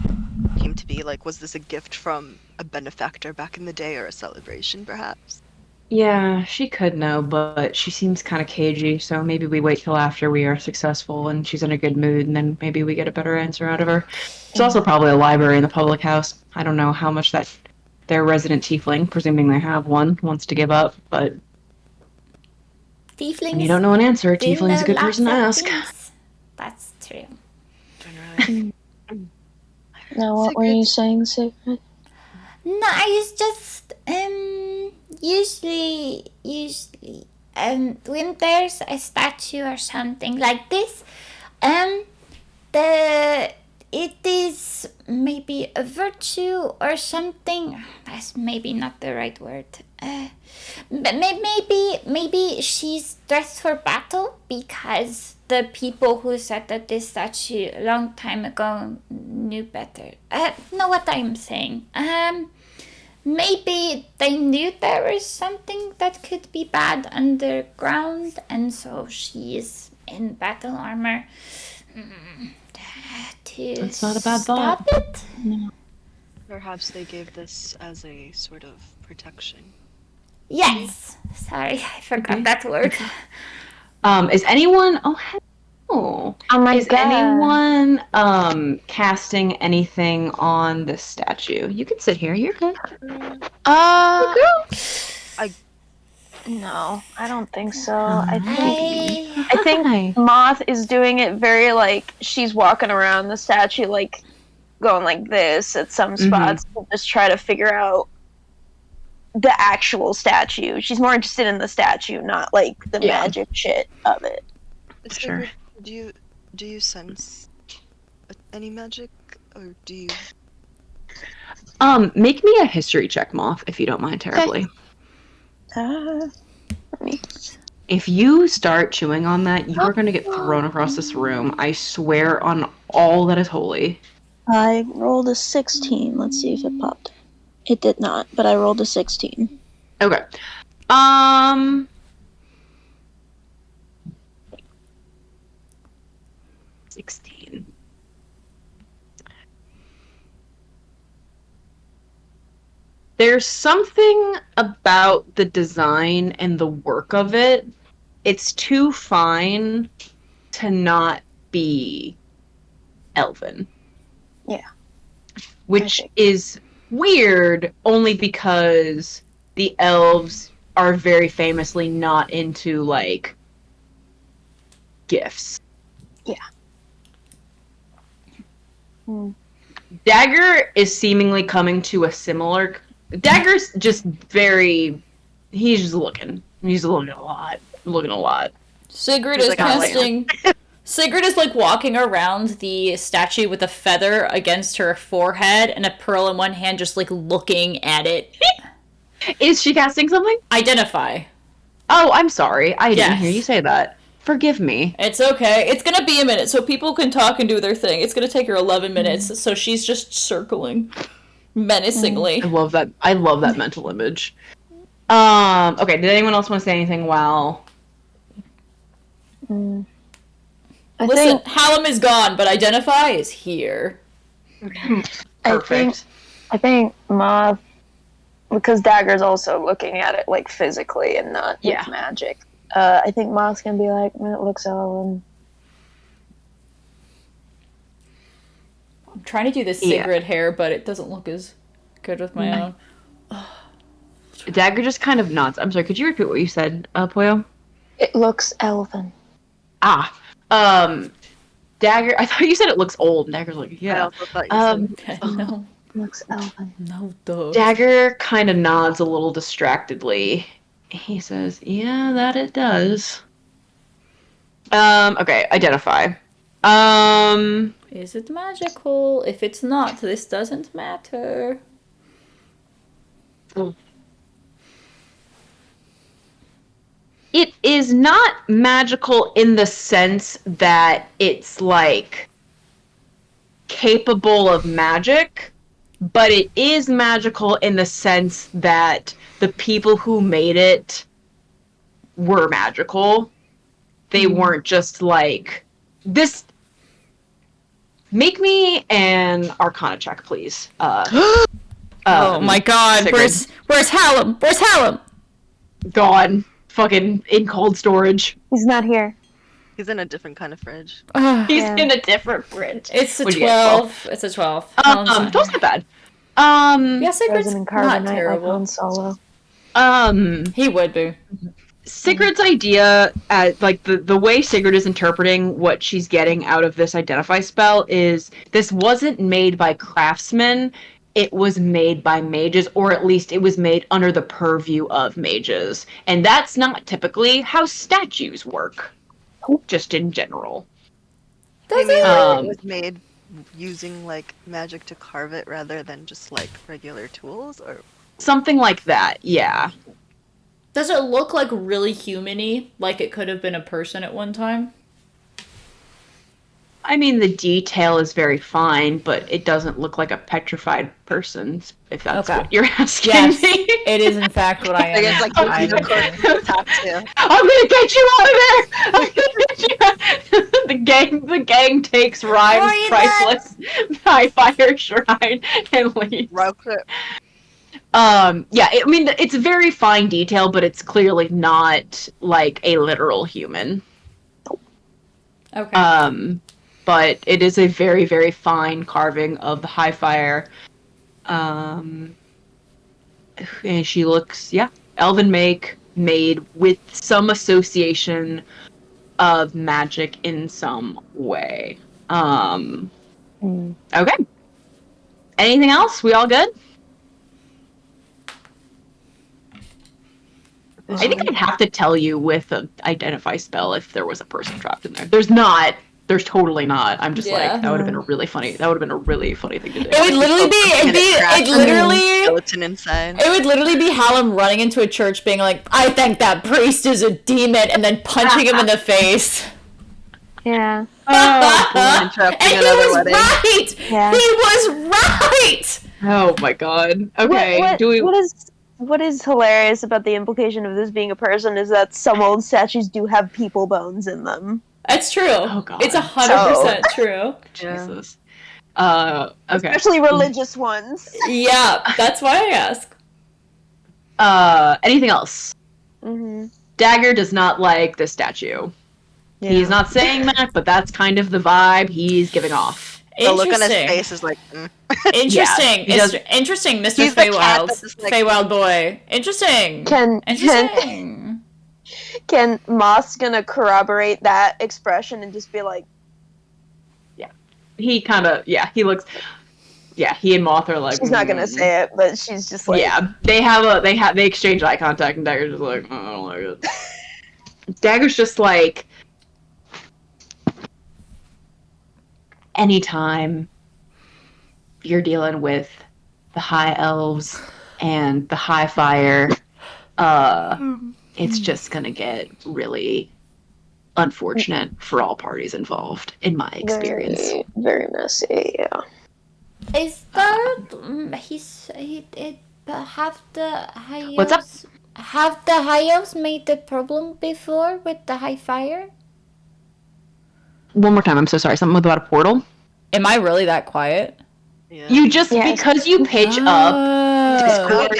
came to be? Like, was this a gift from a benefactor back in the day or a celebration, perhaps? Yeah, she could know, but she seems kind of cagey, so maybe we wait till after we are successful and she's in a good mood, and then maybe we get a better answer out of her. There's also probably a library in the public house. I don't know how much that their resident tiefling, presuming they have one, wants to give up, but Tieflings when you don't know an answer, do tiefling's a know good person to lots ask. of things. That's true. Now, what were you saying, Sigrid? No, I was just usually when there's a statue or something like this, it is maybe a virtue or something. That's maybe not the right word. But maybe she's dressed for battle because the people who set up this statue a long time ago knew better. Know what I'm saying? Maybe they knew there was something that could be bad underground, and so she is in battle armor to That's not a bad stop thought. it. No. Perhaps they gave this as a sort of protection. Yes. Sorry, I forgot that word. Is anyone? Oh my is God. anyone casting anything on the statue? You can sit here. You're good. No, I don't think so. Hi. I think Moth is doing it very like she's walking around the statue, like going like this at some spots to just try to figure out the actual statue. She's more interested in the statue, not like the magic shit of it. Sure. Do you sense any magic, or do you? Make me a history check, Moth, if you don't mind terribly. If you start chewing on that, you are going to get thrown across this room. I swear on all that is holy. I rolled a 16. Let's see if it popped. It did not, but I rolled a 16. Okay. 16. There's something about the design and the work of it. It's too fine to not be elven. Yeah. Which is weird only because the elves are very famously not into, like, gifts. Yeah. Dagger is seemingly coming to a similar... Dagger's just very... He's just looking. He's looking a lot. Sigrid He's is like, "I like casting... Sigrid is, like, walking around the statue with a feather against her forehead and a pearl in one hand, just, like, looking at it. Is she casting something? Identify. Oh, I'm sorry. I didn't Yes. hear you say that. Forgive me. It's okay. It's gonna be a minute, so people can talk and do their thing. It's gonna take her 11 minutes, so she's just circling menacingly. I love that. I love that mental image. Okay, did anyone else want to say anything while... I Listen, think Hallam is gone, but Identify is here. Perfect. I think Moth, because Dagger's also looking at it like physically and not with magic. I think Moth's gonna be like, it looks all. I'm trying to do this Sigrid hair, but it doesn't look as good with my own. Dagger just kind of nods. I'm sorry, could you repeat what you said, Poyo? It looks elven. Dagger, I thought you said it looks old. Dagger's like, yeah. I also thought you said No. Looks elven. No, duh. Dagger kind of nods a little distractedly. He says, yeah, that it does. Okay, Identify. Is it magical? If it's not, this doesn't matter. It is not magical in the sense that it's, like, capable of magic, but it is magical in the sense that the people who made it were magical. They weren't just like, this... Make me an Arcana check, please. Oh my god, Sigrid. where's Hallam? Where's Hallam? Gone. Fucking in cold storage. He's not here. he's in a different kind of fridge. He's in a different fridge. It's a What'd you get, 12. It's a 12. Hallam's not That's here. not bad. Yeah, Sigrid's Frozen in not Carbonite like terrible. Han Solo. He would be. Sigrid's idea, like the way Sigrid is interpreting what she's getting out of this Identify spell is this wasn't made by craftsmen, it was made by mages, or at least it was made under the purview of mages. And that's not typically how statues work, just in general. I mean, Um, it was made using like magic to carve it rather than just like regular tools, or Something like that, yeah. Does it look like really human-y? Like it could have been a person at one time? I mean, the detail is very fine, but it doesn't look like a petrified person, if that's Okay. what you're asking Yes, me. it is in fact what I am. it's like I the unicorn top two. I'm gonna get you out of there! I'm gonna get you out. The gang takes Rhyme's priceless high fire shrine and leaves. Row clip. Yeah, I mean, it's very fine detail, but it's clearly not like a literal human. Okay. But it is a very, very fine carving of the high fire. And she looks, elven make, made with some association of magic in some way. Okay. Anything else? We all good? I think I'd have to tell you with an Identify spell if there was a person trapped in there. There's not. There's totally not. I'm just like, that would have been a really funny thing to do. It would literally be, Skeleton inside. it would literally be Hallam running into a church being like, I think that priest is a demon, and then punching him in the face. Yeah. Interrupting And he another was wedding. right! Yeah. He was right! Oh my god. Okay. What is hilarious about the implication of this being a person is that some old statues do have people bones in them. That's true. Oh, God. It's 100% true. Jesus. Okay. Especially religious ones. Yeah, that's why I ask. Anything else? Mm-hmm. Dagger does not like this statue. Yeah. He's not saying that, but that's kind of the vibe he's giving off. The look on his Interesting. face is like, Interesting. he does- Interesting, Mr. He's the cat Feywild. that's just like- Feywild boy. Interesting. Interesting. Can Moss gonna corroborate that expression and just be like, He kind of, he looks, he and Moth are like, she's not gonna say it, but she's just like, they exchange eye contact, and Dagger's just like, oh, I don't like it. Dagger's just like, anytime you're dealing with the high elves and the high fire, it's just gonna get really unfortunate for all parties involved, in my experience. Very, very messy. Yeah. Is there have the What's up? Hyos have the Hyos made the problem before with the high fire? One more time, I'm so sorry. Something about a portal? Am I really that quiet? Yeah. You just, Yes. because you pitch up, Discord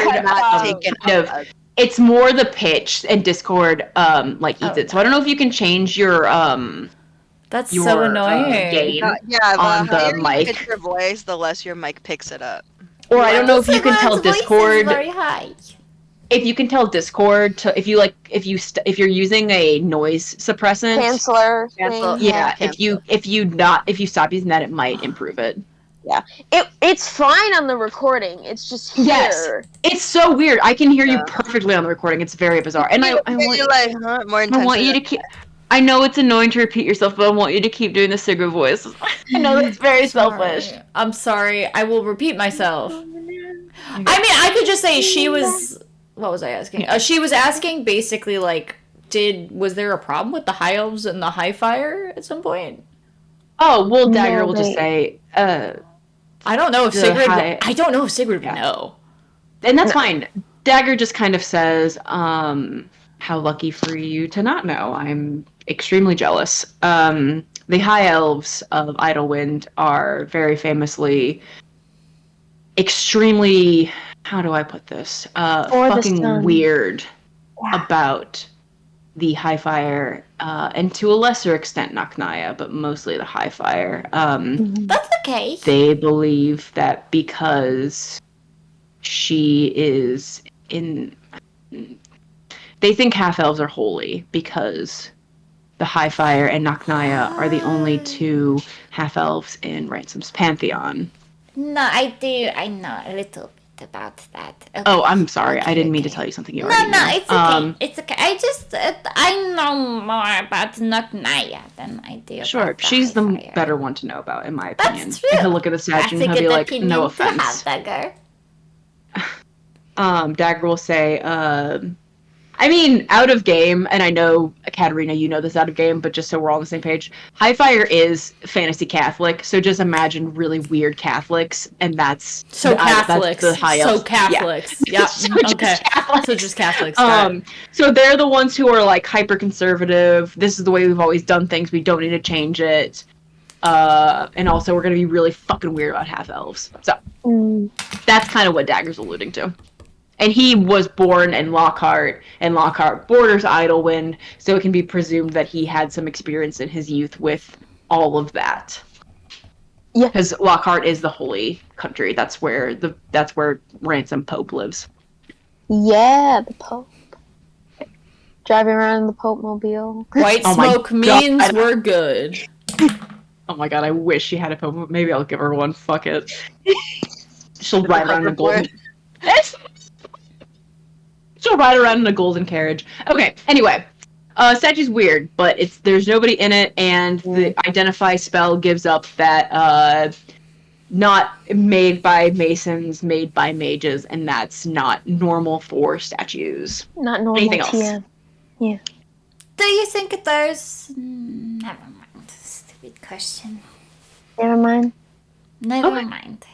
it's more the pitch, and Discord eats it. So I don't know if you can change your That's your, so annoying. gain Yeah, on the higher the you mic. pitch your voice, the less your mic picks it up. Or I don't know if you can tell Everyone's voice is Discord very high. if you can tell Discord to if you're using a noise suppressant. Canceller Cancel- thing. Yeah, cancel. if you stop using that, it might improve it. It's fine on the recording. It's just here. Yes. It's so weird. I can hear you Yeah. perfectly on the recording. It's very bizarre. And I want You're like, huh? More I intensely. want you to keep. I know it's annoying to repeat yourself, but I want you to keep doing the Sigrid voice. I know that's very selfish. Sorry. I'm sorry. I will repeat myself. I mean, I could just say she was. What was I asking? She was asking basically like, was there a problem with the high elves and the high fire at some point? Oh well, Dagger No, will just say, I don't know if The Sigrid. high- I don't know if Sigrid Yeah. would know. and that's fine. Dagger just kind of says, how lucky for you to not know. I'm extremely jealous. The high elves of Idlewind are very famously extremely, how do I put this? For the Fucking sun. weird Yeah. about the high fire, and to a lesser extent Naknaya, but mostly the high fire. That's okay. They believe that because she is in. They think half elves are holy because the High Fire and Naknaya are the only two half elves in Ransom's pantheon. No, I do. I know a little bit about that. Okay. Oh, I'm sorry. I didn't mean to Okay. tell you something you No, already no, knew. it's okay. It's okay. I just I know more about Naknaya than I do. Sure, about she's the High Fire. better one to know about, in my That's opinion. true. And he'll look at the statue That's and a he'll good be like, opinion no to have, offense. Dagger. Dagger will say, I mean, out of game, and I know, Katarina, you know this out of game, but just so we're all on the same page, High Fire is fantasy Catholic, so just imagine really weird Catholics, and that's So Catholics. That's the high So elves. Catholics. Yeah. So just Okay. Catholics. So just Catholics. got it. So they're the ones who are like hyper conservative. This is the way we've always done things. We don't need to change it. And also we're gonna be really fucking weird about half elves. So that's kind of what Dagger's alluding to. And he was born in Lockhart, and Lockhart borders Idlewind, so it can be presumed that he had some experience in his youth with all of that. Yeah. Because Lockhart is the holy country. That's where Ransom Pope lives. Yeah, the Pope. Driving around in the Pope mobile. White Oh my smoke means God. we're good. Oh my god, I wish she had a Pope. Maybe I'll give her one. Fuck it. She'll ride around in a golden. She'll ride around in a golden carriage. Okay. Anyway, statue's weird, but there's nobody in it, and the identify spell gives up that not made by masons, made by mages, and that's not normal for statues. Not normal. Anything else? Yeah. Do you think there's? Never mind. Stupid question. Never mind. Never Okay. mind.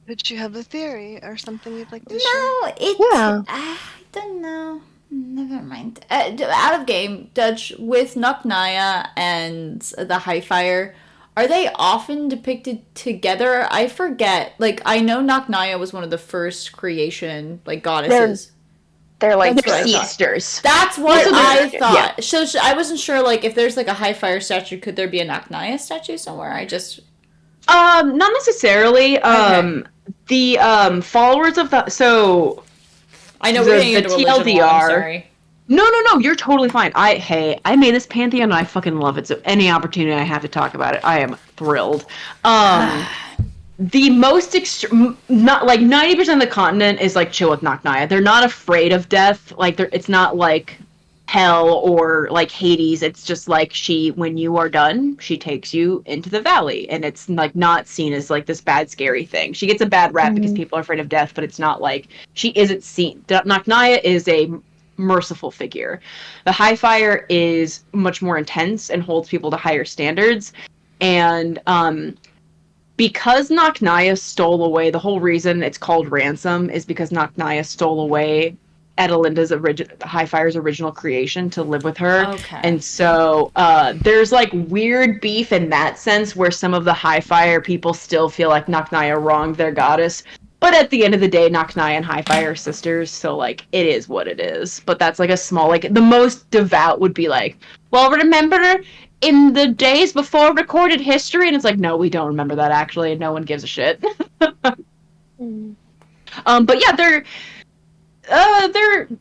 Did you have a theory or something you'd like to share? No, it. Yeah. I don't know. Never mind. Out of game, Dutch, with Naknaya and the High Fire, are they often depicted together? I forget. Like, I know Naknaya was one of the first creation, like, goddesses. They're like That's what I thought. Easters. That's what Also, I they're- thought. So I wasn't sure, like, if there's, like, a High Fire statue, could there be a Naknaya statue somewhere? Not necessarily. The followers of the I know The- we're getting the into religion a lot, I'm TLDR. sorry. No, you're totally fine. I made this pantheon and I fucking love it. So any opportunity I have to talk about it, I am thrilled. The most extreme, not like 90% of the continent is like chill with Naknaya. They're not afraid of death. Like it's not like hell or like Hades. It's just like when you are done, she takes you into the valley, and it's like not seen as like this bad scary thing. She gets a bad rap because people are afraid of death, but it's not like she isn't seen. Naknaya is a merciful figure. The High Fire is much more intense and holds people to higher standards, and because Naknaya stole away, the whole reason it's called Ransom is because Naknaya stole away Adelinda's High Fire's original creation to live with her. Okay. And so there's like weird beef in that sense where some of the High Fire people still feel like Naknaya wronged their goddess. But at the end of the day, Naknaya and High Fire are sisters, so like it is what it is. But that's like a small, like the most devout would be like, well, remember in the days before recorded history, and it's like, no, we don't remember that actually, and no one gives a shit. But yeah, they're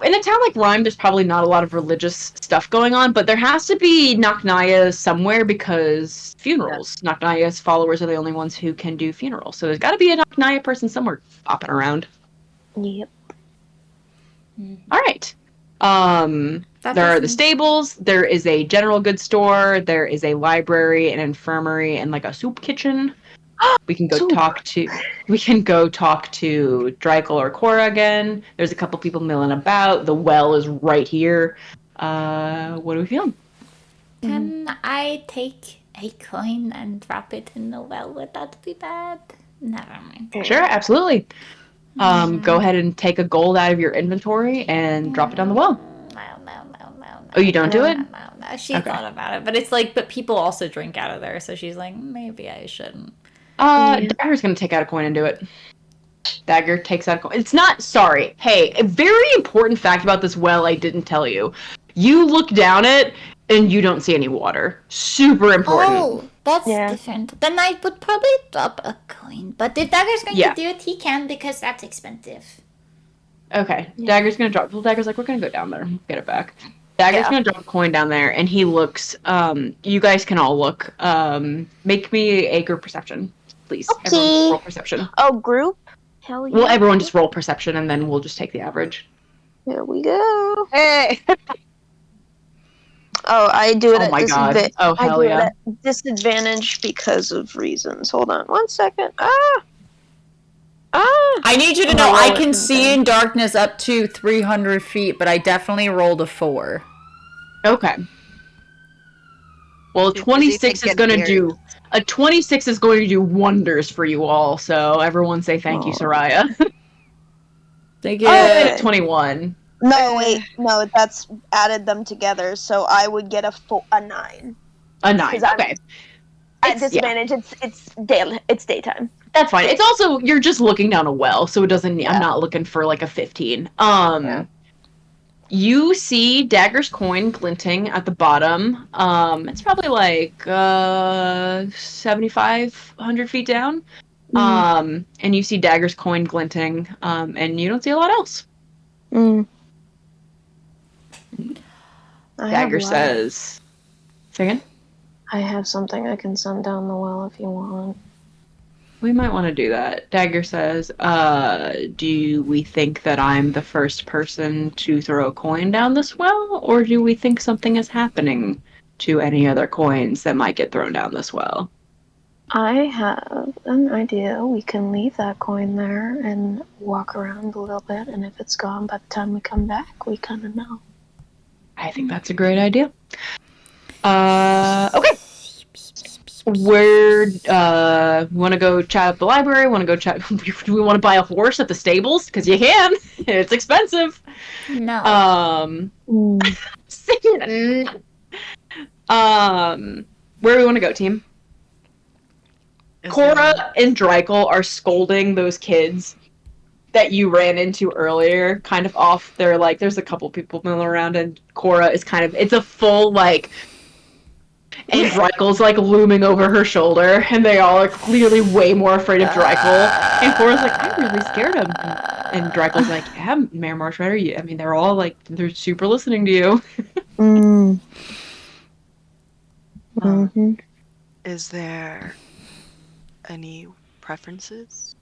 in a town like Rhyme. There's probably not a lot of religious stuff going on, but there has to be Naknaya somewhere because funerals. Yeah. Naknaya's followers are the only ones who can do funerals, so there's got to be a Naknaya person somewhere popping around. Yep. All right. There are the stables, there is a general goods store, there is a library, an infirmary, and like a soup kitchen. We can go talk to Drykel or Cora again. There's a couple people milling about. The well is right here. What are we feeling? Can I take a coin and drop it in the well? Would that be bad? Never mind. Sure, absolutely. Go ahead and take a gold out of your inventory and drop it down the well. No. Oh, you don't do it? No. She thought about it, but it's like, but people also drink out of there, so she's like, maybe I shouldn't. Dagger's gonna take out a coin and do it. Dagger takes out a coin. It's not, sorry. Hey, a very important fact about this well I didn't tell you. You look down it, and you don't see any water. Super important. Oh, that's different. Then I would probably drop a coin. But if Dagger's going to do it, he can, because that's expensive. Okay. Yeah. Dagger's gonna drop. Well, Dagger's like, we're gonna go down there. Get it back. Dagger's gonna drop a coin down there, and he looks. You guys can all look. Make me a group perception, please. Okay. Everyone roll perception. Oh, group? Hell yeah. Well, everyone just roll perception, and then we'll just take the average. Here we go. Hey. Oh, I do it at disadvantage. Oh, hell yeah. At disadvantage because of reasons. Hold on 1 second. I need you to know I can see in darkness up to 300 feet, but I definitely rolled a 4. Okay. Well, 26 is going to do... A 26 is going to do wonders for you all, so everyone say thank you, Soraya. Thank you. Oh, 21. No, wait. No, that's added them together, so I would get a 9. A 9, okay. At disadvantage, it's daytime. That's fine. It's also, you're just looking down a well, so it doesn't, I'm not looking for like a 15. You see Dagger's coin glinting at the bottom. It's probably like 7,500 feet down. And you see Dagger's coin glinting, and you don't see a lot else. Dagger says, say again? I have something I can send down the well if you want. We might want to do that. Dagger says, do we think that I'm the first person to throw a coin down this well? Or do we think something is happening to any other coins that might get thrown down this well? I have an idea. We can leave that coin there and walk around a little bit, and if it's gone by the time we come back, we kind of know. I think that's a great idea. Okay. Where want to go chat at the library? Want to go chat? Do we want to buy a horse at the stables? Because you can. It's expensive. No. Where do we want to go, team? Cora and Drykel are scolding those kids that you ran into earlier, kind of off. They're like, there's a couple people milling around, and Cora is kind of, it's a full, like, and Drykel's, like, looming over her shoulder, and they all are clearly way more afraid of Drykel. And Cora's like, I'm really scared of him. And Drykel's like, yeah, Mayor Marshrider, I mean, they're all, like, they're super listening to you. Is there any preferences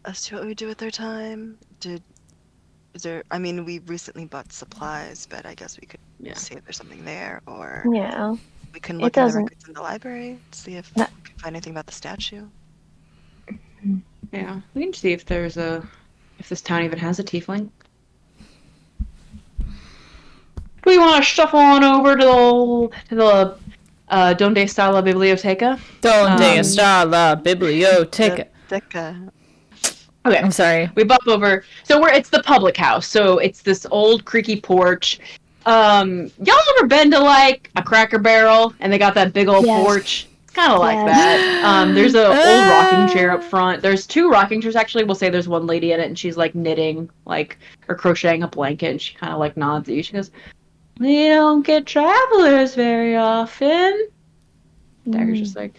as to what we do with our time? Is there? I mean, we recently bought supplies, but I guess we could see if there's something there, or Yeah. we can It look in the doesn't- records in the library, see if No. we can find anything about the statue. Yeah, we can see if there's if this town even has a tiefling. Do we want to shuffle on over to the Donde está la biblioteca? Donde está la biblioteca? Okay, I'm sorry. we bop over. So it's the public house. So it's this old creaky porch. Y'all ever been to like a Cracker Barrel and they got that big old porch? It's kind of like that. There's an old rocking chair up front. There's 2 rocking chairs actually. We'll say there's one lady in it and she's like knitting or crocheting a blanket and she kind of like nods at you. She goes, "We don't get travelers very often." Dagger's just like,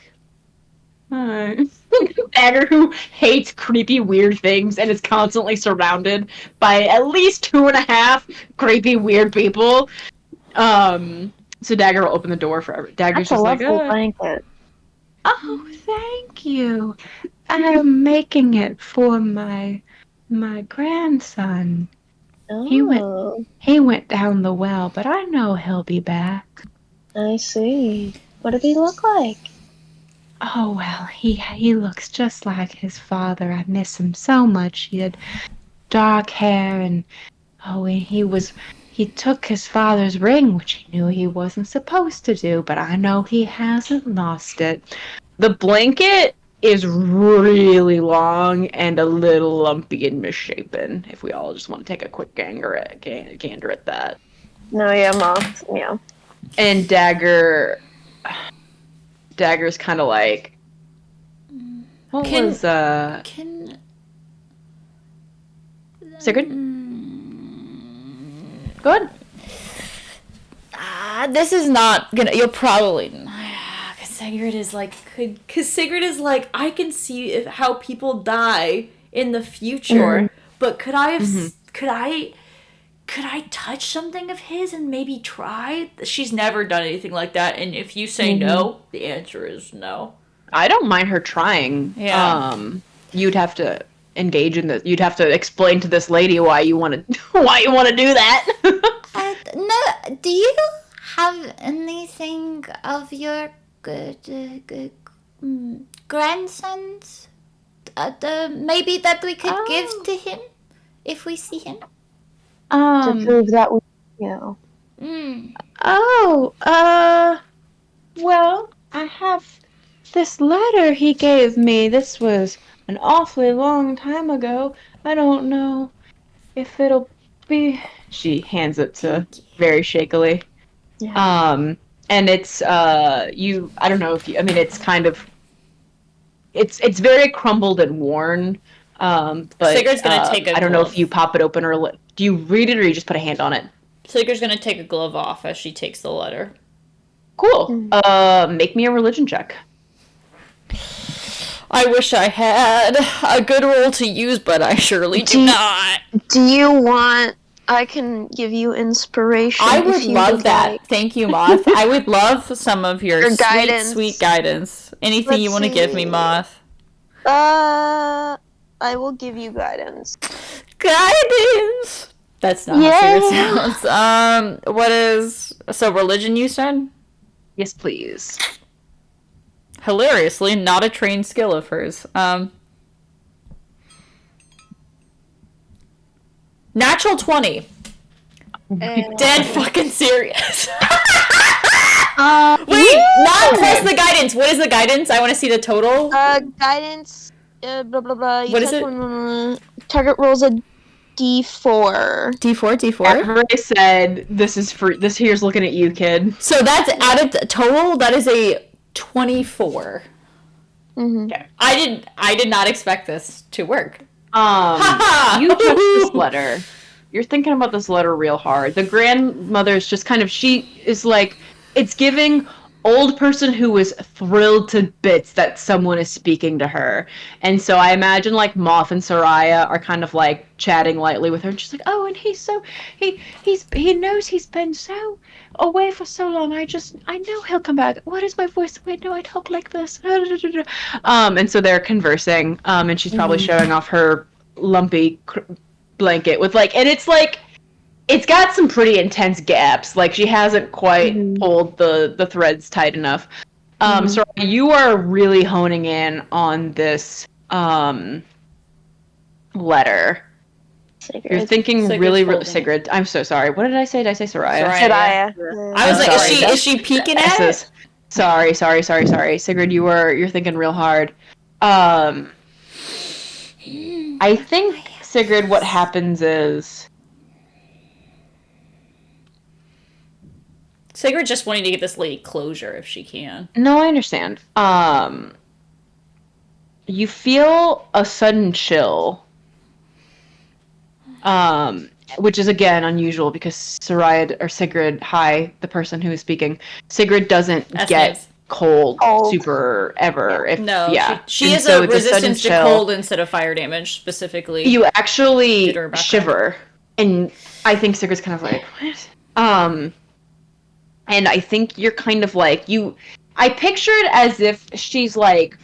"Hi." Dagger, who hates creepy, weird things and is constantly surrounded by at least 2.5 creepy, weird people. So Dagger will open the door for everyone. Dagger's That's a just like, lovely blanket. "Oh, thank you. I'm making it for my grandson. Oh, He went down the well, but I know he'll be back." I see. What did he look like? "Oh, well, he looks just like his father. I miss him so much. He had dark hair and he took his father's ring, which he knew he wasn't supposed to do, but I know he hasn't lost it." The blanket is really long and a little lumpy and misshapen, if we all just want to take a quick gander at that. No, yeah, Moth. Yeah. And Dagger's kind of like, Sigurd? Go ahead. This is not gonna. You'll probably. Because Sigurd is like, I can see how people die in the future, but could I have? Could I touch something of his and maybe try? She's never done anything like that, and if you say no, the answer is no. I don't mind her trying. Yeah. You'd have to engage in this. You'd have to explain to this lady why you want to do that. No, do you have anything of your grandsons? Maybe that we could give to him if we see him? To prove that we, Well, I have this letter he gave me. This was an awfully long time ago. I don't know if it'll be... She hands it to very shakily. Yeah. And it's, I don't know if you... I mean, it's kind of... It's very crumbled and worn. But Sigurd's gonna take a I don't know glove. if you pop it open or... Do you read it or you just put a hand on it? Sigurd's gonna take a glove off as she takes the letter. Cool. Make me a religion check. I wish I had a good roll to use, but I surely do not. Do you want... I can give you inspiration. I if would you love that. like. Thank you, Moth. I would love some of your Your sweet, guidance. sweet guidance. Anything Let's you want to give me, see. Moth. I will give you guidance. Guidance! That's not how Sigurd sounds. What is... So, religion, you said? Yes, please. Hilariously, not a trained skill of hers. Natural 20. Dead fucking serious. Wait, not plus the guidance. What is the guidance? I want to see the total. Guidance, blah, blah, blah. What is it? Target rolls a D4. D4? Ray said, this here's looking at you, kid. So that's added total, that is a 24. Okay. I did not expect this to work. You touched this letter. You're thinking about this letter real hard. The grandmother's just kind of, she is like, it's giving old person who is thrilled to bits that someone is speaking to her. And so I imagine like Moth and Soraya are kind of like chatting lightly with her, and she's like, "Oh, and he knows he's been so away for so long. I know he'll come back. What is my voice? Wait, no, I talk like this." And so they're conversing, and she's probably showing off her lumpy blanket with like, and it's like, it's got some pretty intense gaps. Like she hasn't quite pulled the threads tight enough. So you are really honing in on this letter. Sigrid. You're thinking Sigrid's really, holding it. Sigrid. I'm so sorry. What did I say? Did I say Soraya? Soraya. Shadaya. I was I'm like, sorry. is she peeking at it? Sorry. Sigrid, you're thinking real hard. I think, Sigrid, what happens is Sigrid just wanting to get this lady closure if she can. no, I understand. You feel a sudden chill. Which is again unusual because Sigrid, the person who is speaking, Sigrid doesn't get cold super ever. She has a resistance to cold instead of fire damage specifically. You actually shiver, and I think Sigrid's kind of like, what? And I think you're kind of like I picture it as if she's like,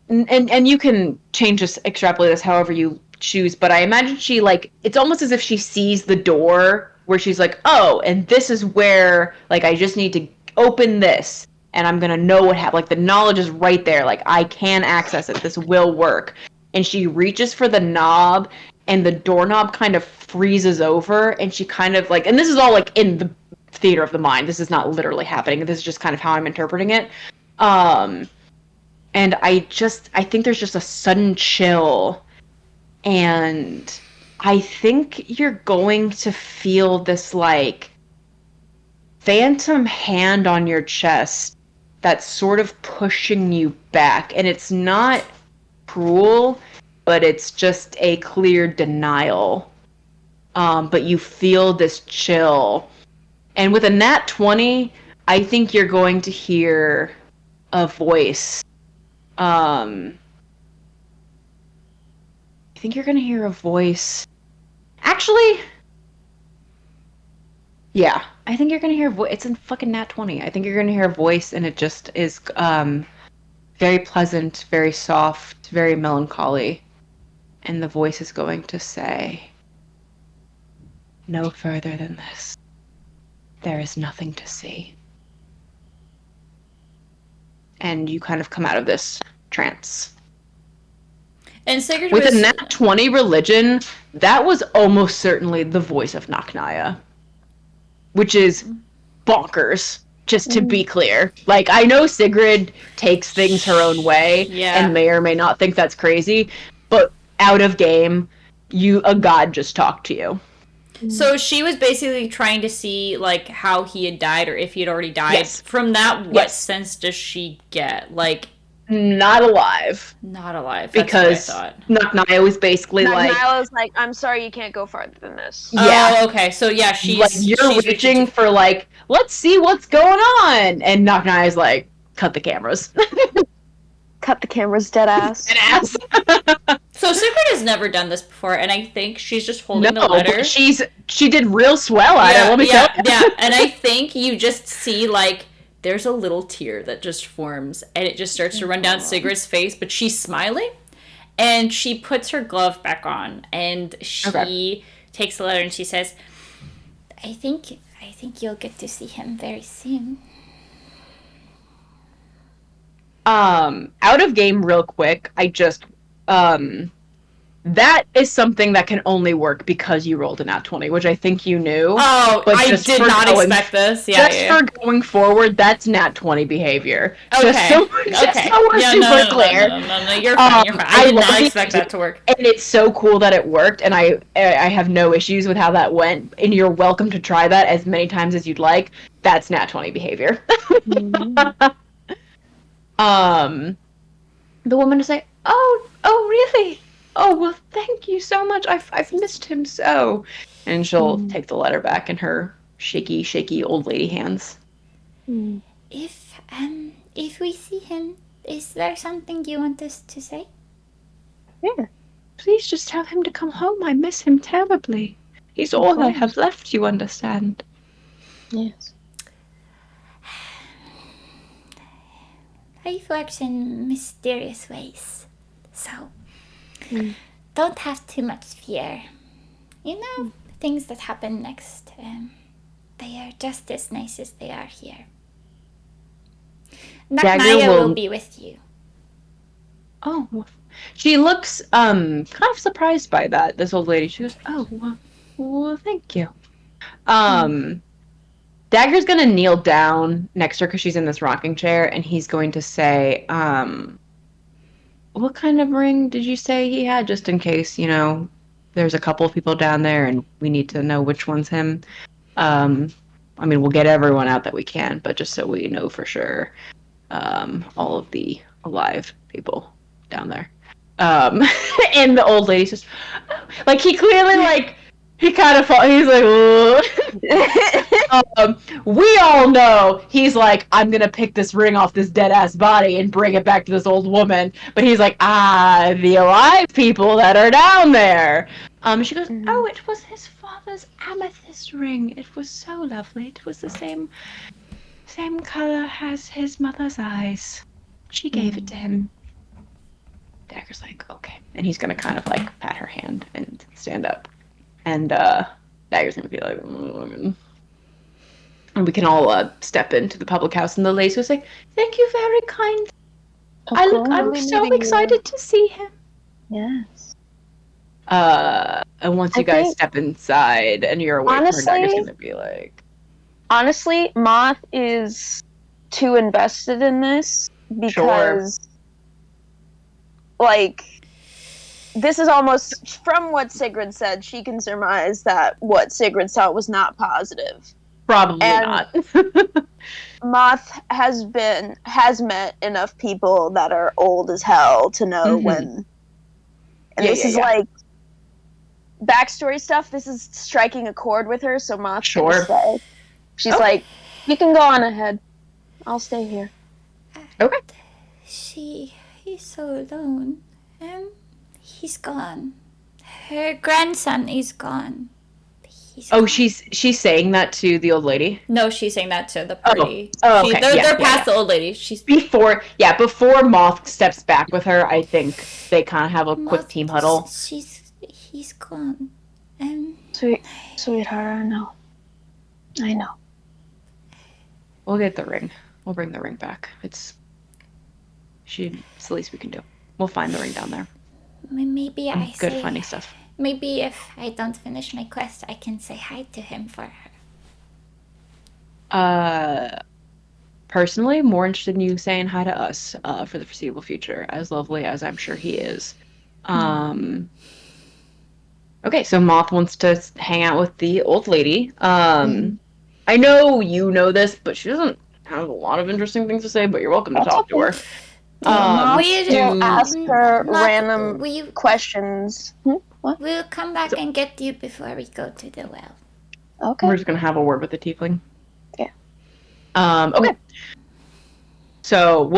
and you can change this, extrapolate this however you choose, but I imagine she like, it's almost as if she sees the door where she's like, oh, and this is where like I just need to open this and I'm gonna know what happened. Like the knowledge is right there, like I can access it, this will work. And she reaches for the knob and the doorknob kind of freezes over and she kind of like, and this is all like in the theater of the mind, this is not literally happening, this is just kind of how I'm interpreting it. And I think there's just a sudden chill. And I think you're going to feel this, like, phantom hand on your chest that's sort of pushing you back. And it's not cruel, but it's just a clear denial. But you feel this chill. And with a nat 20, I think you're going to hear a voice. I think you're gonna hear a voice. Actually, yeah, I think you're gonna hear a voice. It's in fucking nat 20. I think you're gonna hear a voice, and it just is very pleasant, very soft, very melancholy. And the voice is going to say, "No further than this. There is nothing to see." And you kind of come out of this trance. And Sigrid with a nat 20 religion, that was almost certainly the voice of Naknaya. Which is bonkers, just to be clear. Like, I know Sigrid takes things her own way, and may or may not think that's crazy, but out of game, a god just talked to you. So she was basically trying to see, like, how he had died, or if he had already died. Yes. From that, what sense does she get? Like, not alive. Not alive. That's because what I thought. Naknaya was basically Naknaya was like, I'm sorry, you can't go farther than this. Yeah. Oh, okay. So yeah, she's like, you're reaching for like, let's see what's going on, and Naknaya's like, cut the cameras. Cut the cameras, dead ass. Dead ass. So Sigrid has never done this before, and I think she's just holding the letter. But she did real swell at it. Let me tell you. Yeah, and I think you just see like there's a little tear that just forms, and it just starts to run down Sigrid's face, but she's smiling, and she puts her glove back on, and she takes the letter and she says, I think you'll get to see him very soon. Out of game real quick, I just that is something that can only work because you rolled a nat 20, which I think you knew. Oh, but I did not expect this. Yeah, for going forward, that's nat 20 behavior. Okay. Just so we're super clear. No, you're fine. I did not expect that to work. And it's so cool that it worked, and I have no issues with how that went, and you're welcome to try that as many times as you'd like. That's nat 20 behavior. The woman to say, oh, really? Oh, well, thank you so much. I've missed him so. And she'll take the letter back in her shaky old lady hands. If we see him, is there something you want us to say? Yeah. Please just tell him to come home. I miss him terribly. He's all I have left, you understand. Yes. Life works in mysterious ways, so don't have too much fear. You know, things that happen next, they are just as nice as they are here. Nakmaya will be with you. Oh, she looks kind of surprised by that. This old lady. She goes, "Oh, well, thank you." Dagger's gonna kneel down next to her because she's in this rocking chair, and he's going to say, "What kind of ring did you say he had? Just in case, there's a couple of people down there, and we need to know which one's him." I mean, we'll get everyone out that we can, but just so we know for sure, all of the alive people down there. And the old lady just, like, he clearly, he kind of, he's like, we all know he's like, I'm gonna pick this ring off this dead ass body and bring it back to this old woman. But he's like, the alive people that are down there. She goes, oh, it was his father's amethyst ring. It was so lovely. It was the same color as his mother's eyes. She gave it to him. Dagger's like, okay. And he's gonna kind of pat her hand and stand up. And Dagger's gonna be like, and we can all step into the public house, and the lady will say, thank you very kind. I'm so excited to see him. Yes. And once you guys step inside and you're awake, Dagger's gonna be like, honestly, Moth is too invested in this because this is almost, from what Sigrid said, she can surmise that what Sigrid saw was not positive. Probably not. Moth has met enough people that are old as hell to know when. And this is backstory stuff. This is striking a chord with her, so Moth's gonna stay. She's like, you can go on ahead. I'll stay here. Okay. He's so alone. He's gone. Her grandson is gone. She's saying that to the old lady? No, she's saying that to the party. Okay. They're past the old lady. She's before Moth steps back with her. I think they kind of have a quick team huddle. He's gone. Sweetheart, I know. We'll get the ring. We'll bring the ring back. It's the least we can do. We'll find the ring down there. Maybe I'm good at finding stuff. Maybe if I don't finish my quest, I can say hi to him for her. Personally, more interested in you saying hi to us for the foreseeable future, as lovely as I'm sure he is. Okay, so Moth wants to hang out with the old lady. I know you know this, but she doesn't have a lot of interesting things to say, but you're welcome to talk to her. We'll ask her random questions. What? We'll come back and get you before we go to the well. Okay. We're just going to have a word with the tiefling. Yeah. Okay. So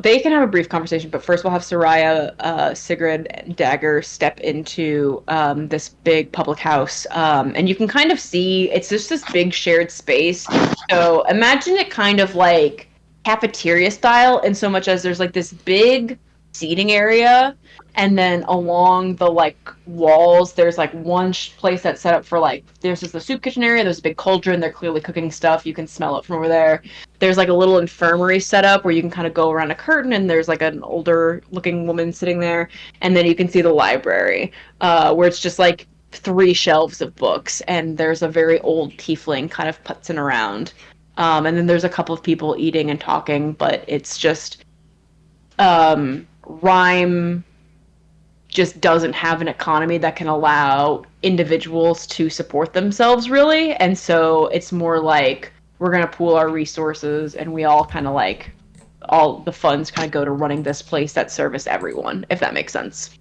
they can have a brief conversation, but first we'll have Soraya, Sigrid, and Dagger step into this big public house. And you can kind of see, it's just this big shared space. So imagine it kind of like cafeteria style, in so much as there's this big seating area, and then along the walls there's one place that's set up for there's just the soup kitchen area. There's a big cauldron. They're clearly cooking stuff. You can smell it from over there. There's a little infirmary set up where you can kind of go around a curtain, and there's an older looking woman sitting there. And then you can see the library, where it's just 3 shelves of books, and there's a very old tiefling kind of putzing around. And then there's a couple of people eating and talking, but it's just Rhyme just doesn't have an economy that can allow individuals to support themselves, really. And so it's more we're going to pool our resources, and we all kind of all the funds kind of go to running this place that service everyone, if that makes sense.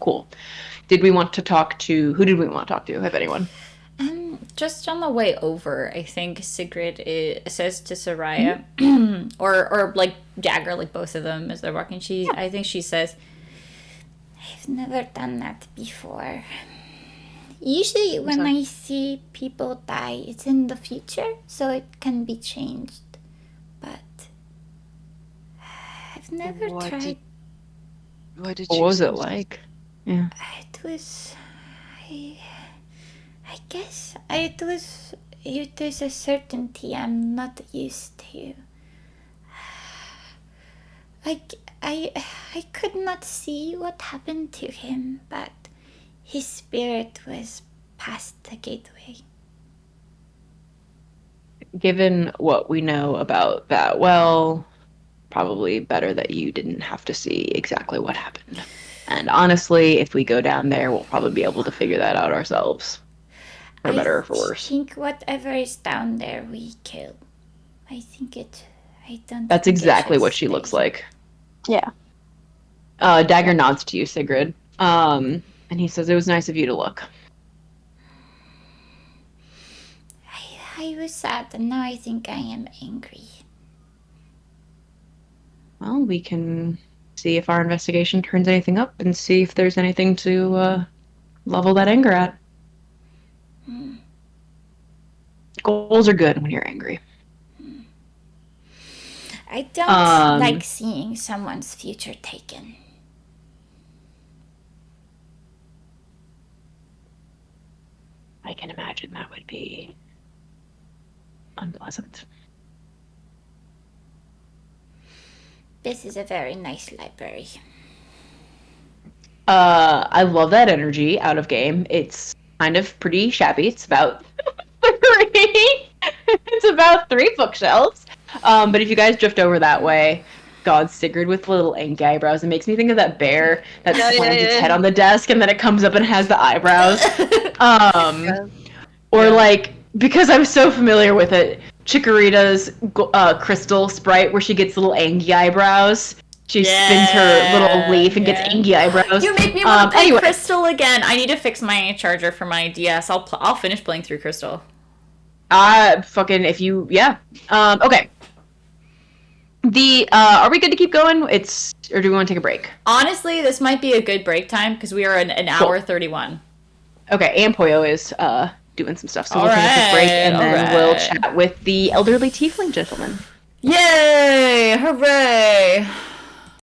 Cool. Who did we want to talk to, if anyone? Just on the way over, I think Sigrid says to Soraya, or Dagger, both of them as they're walking. I think she says, I've never done that before. Usually when I see people die, it's in the future, so it can be changed. But I've never tried. What was it like? Yeah. It was... I guess there's a certainty I'm not used to. I could not see what happened to him, but his spirit was past the gateway. Given what we know about that well, probably better that you didn't have to see exactly what happened. And honestly, if we go down there, we'll probably be able to figure that out ourselves. For better or for worse. I think whatever is down there we kill. That's exactly what she looks like. Yeah. Dagger nods to you, Sigrid. And he says, it was nice of you to look. I was sad, and now I think I am angry. Well, we can see if our investigation turns anything up and see if there's anything to level that anger at. Goals are good when you're angry. I don't like seeing someone's future taken. I can imagine that would be unpleasant. This is a very nice library. I love that energy out of game. It's kind of pretty shabby. It's about three bookshelves. But if you guys drift over that way, God, Sigrid with little angry eyebrows. It makes me think of that bear that slams its head on the desk and then it comes up and has the eyebrows. Because I'm so familiar with it, Chikorita's crystal sprite where she gets little angry eyebrows. She spins her little leaf and gets angry eyebrows. You make me want to play Crystal again. I need to fix my charger for my DS. I'll finish playing through Crystal. Okay. Are we good to keep going? Or do we want to take a break? Honestly, this might be a good break time because we are an hour 31. Okay, and Poyo is doing some stuff, so we'll take a quick break and then we'll chat with the elderly tiefling gentleman. Yay! Hooray!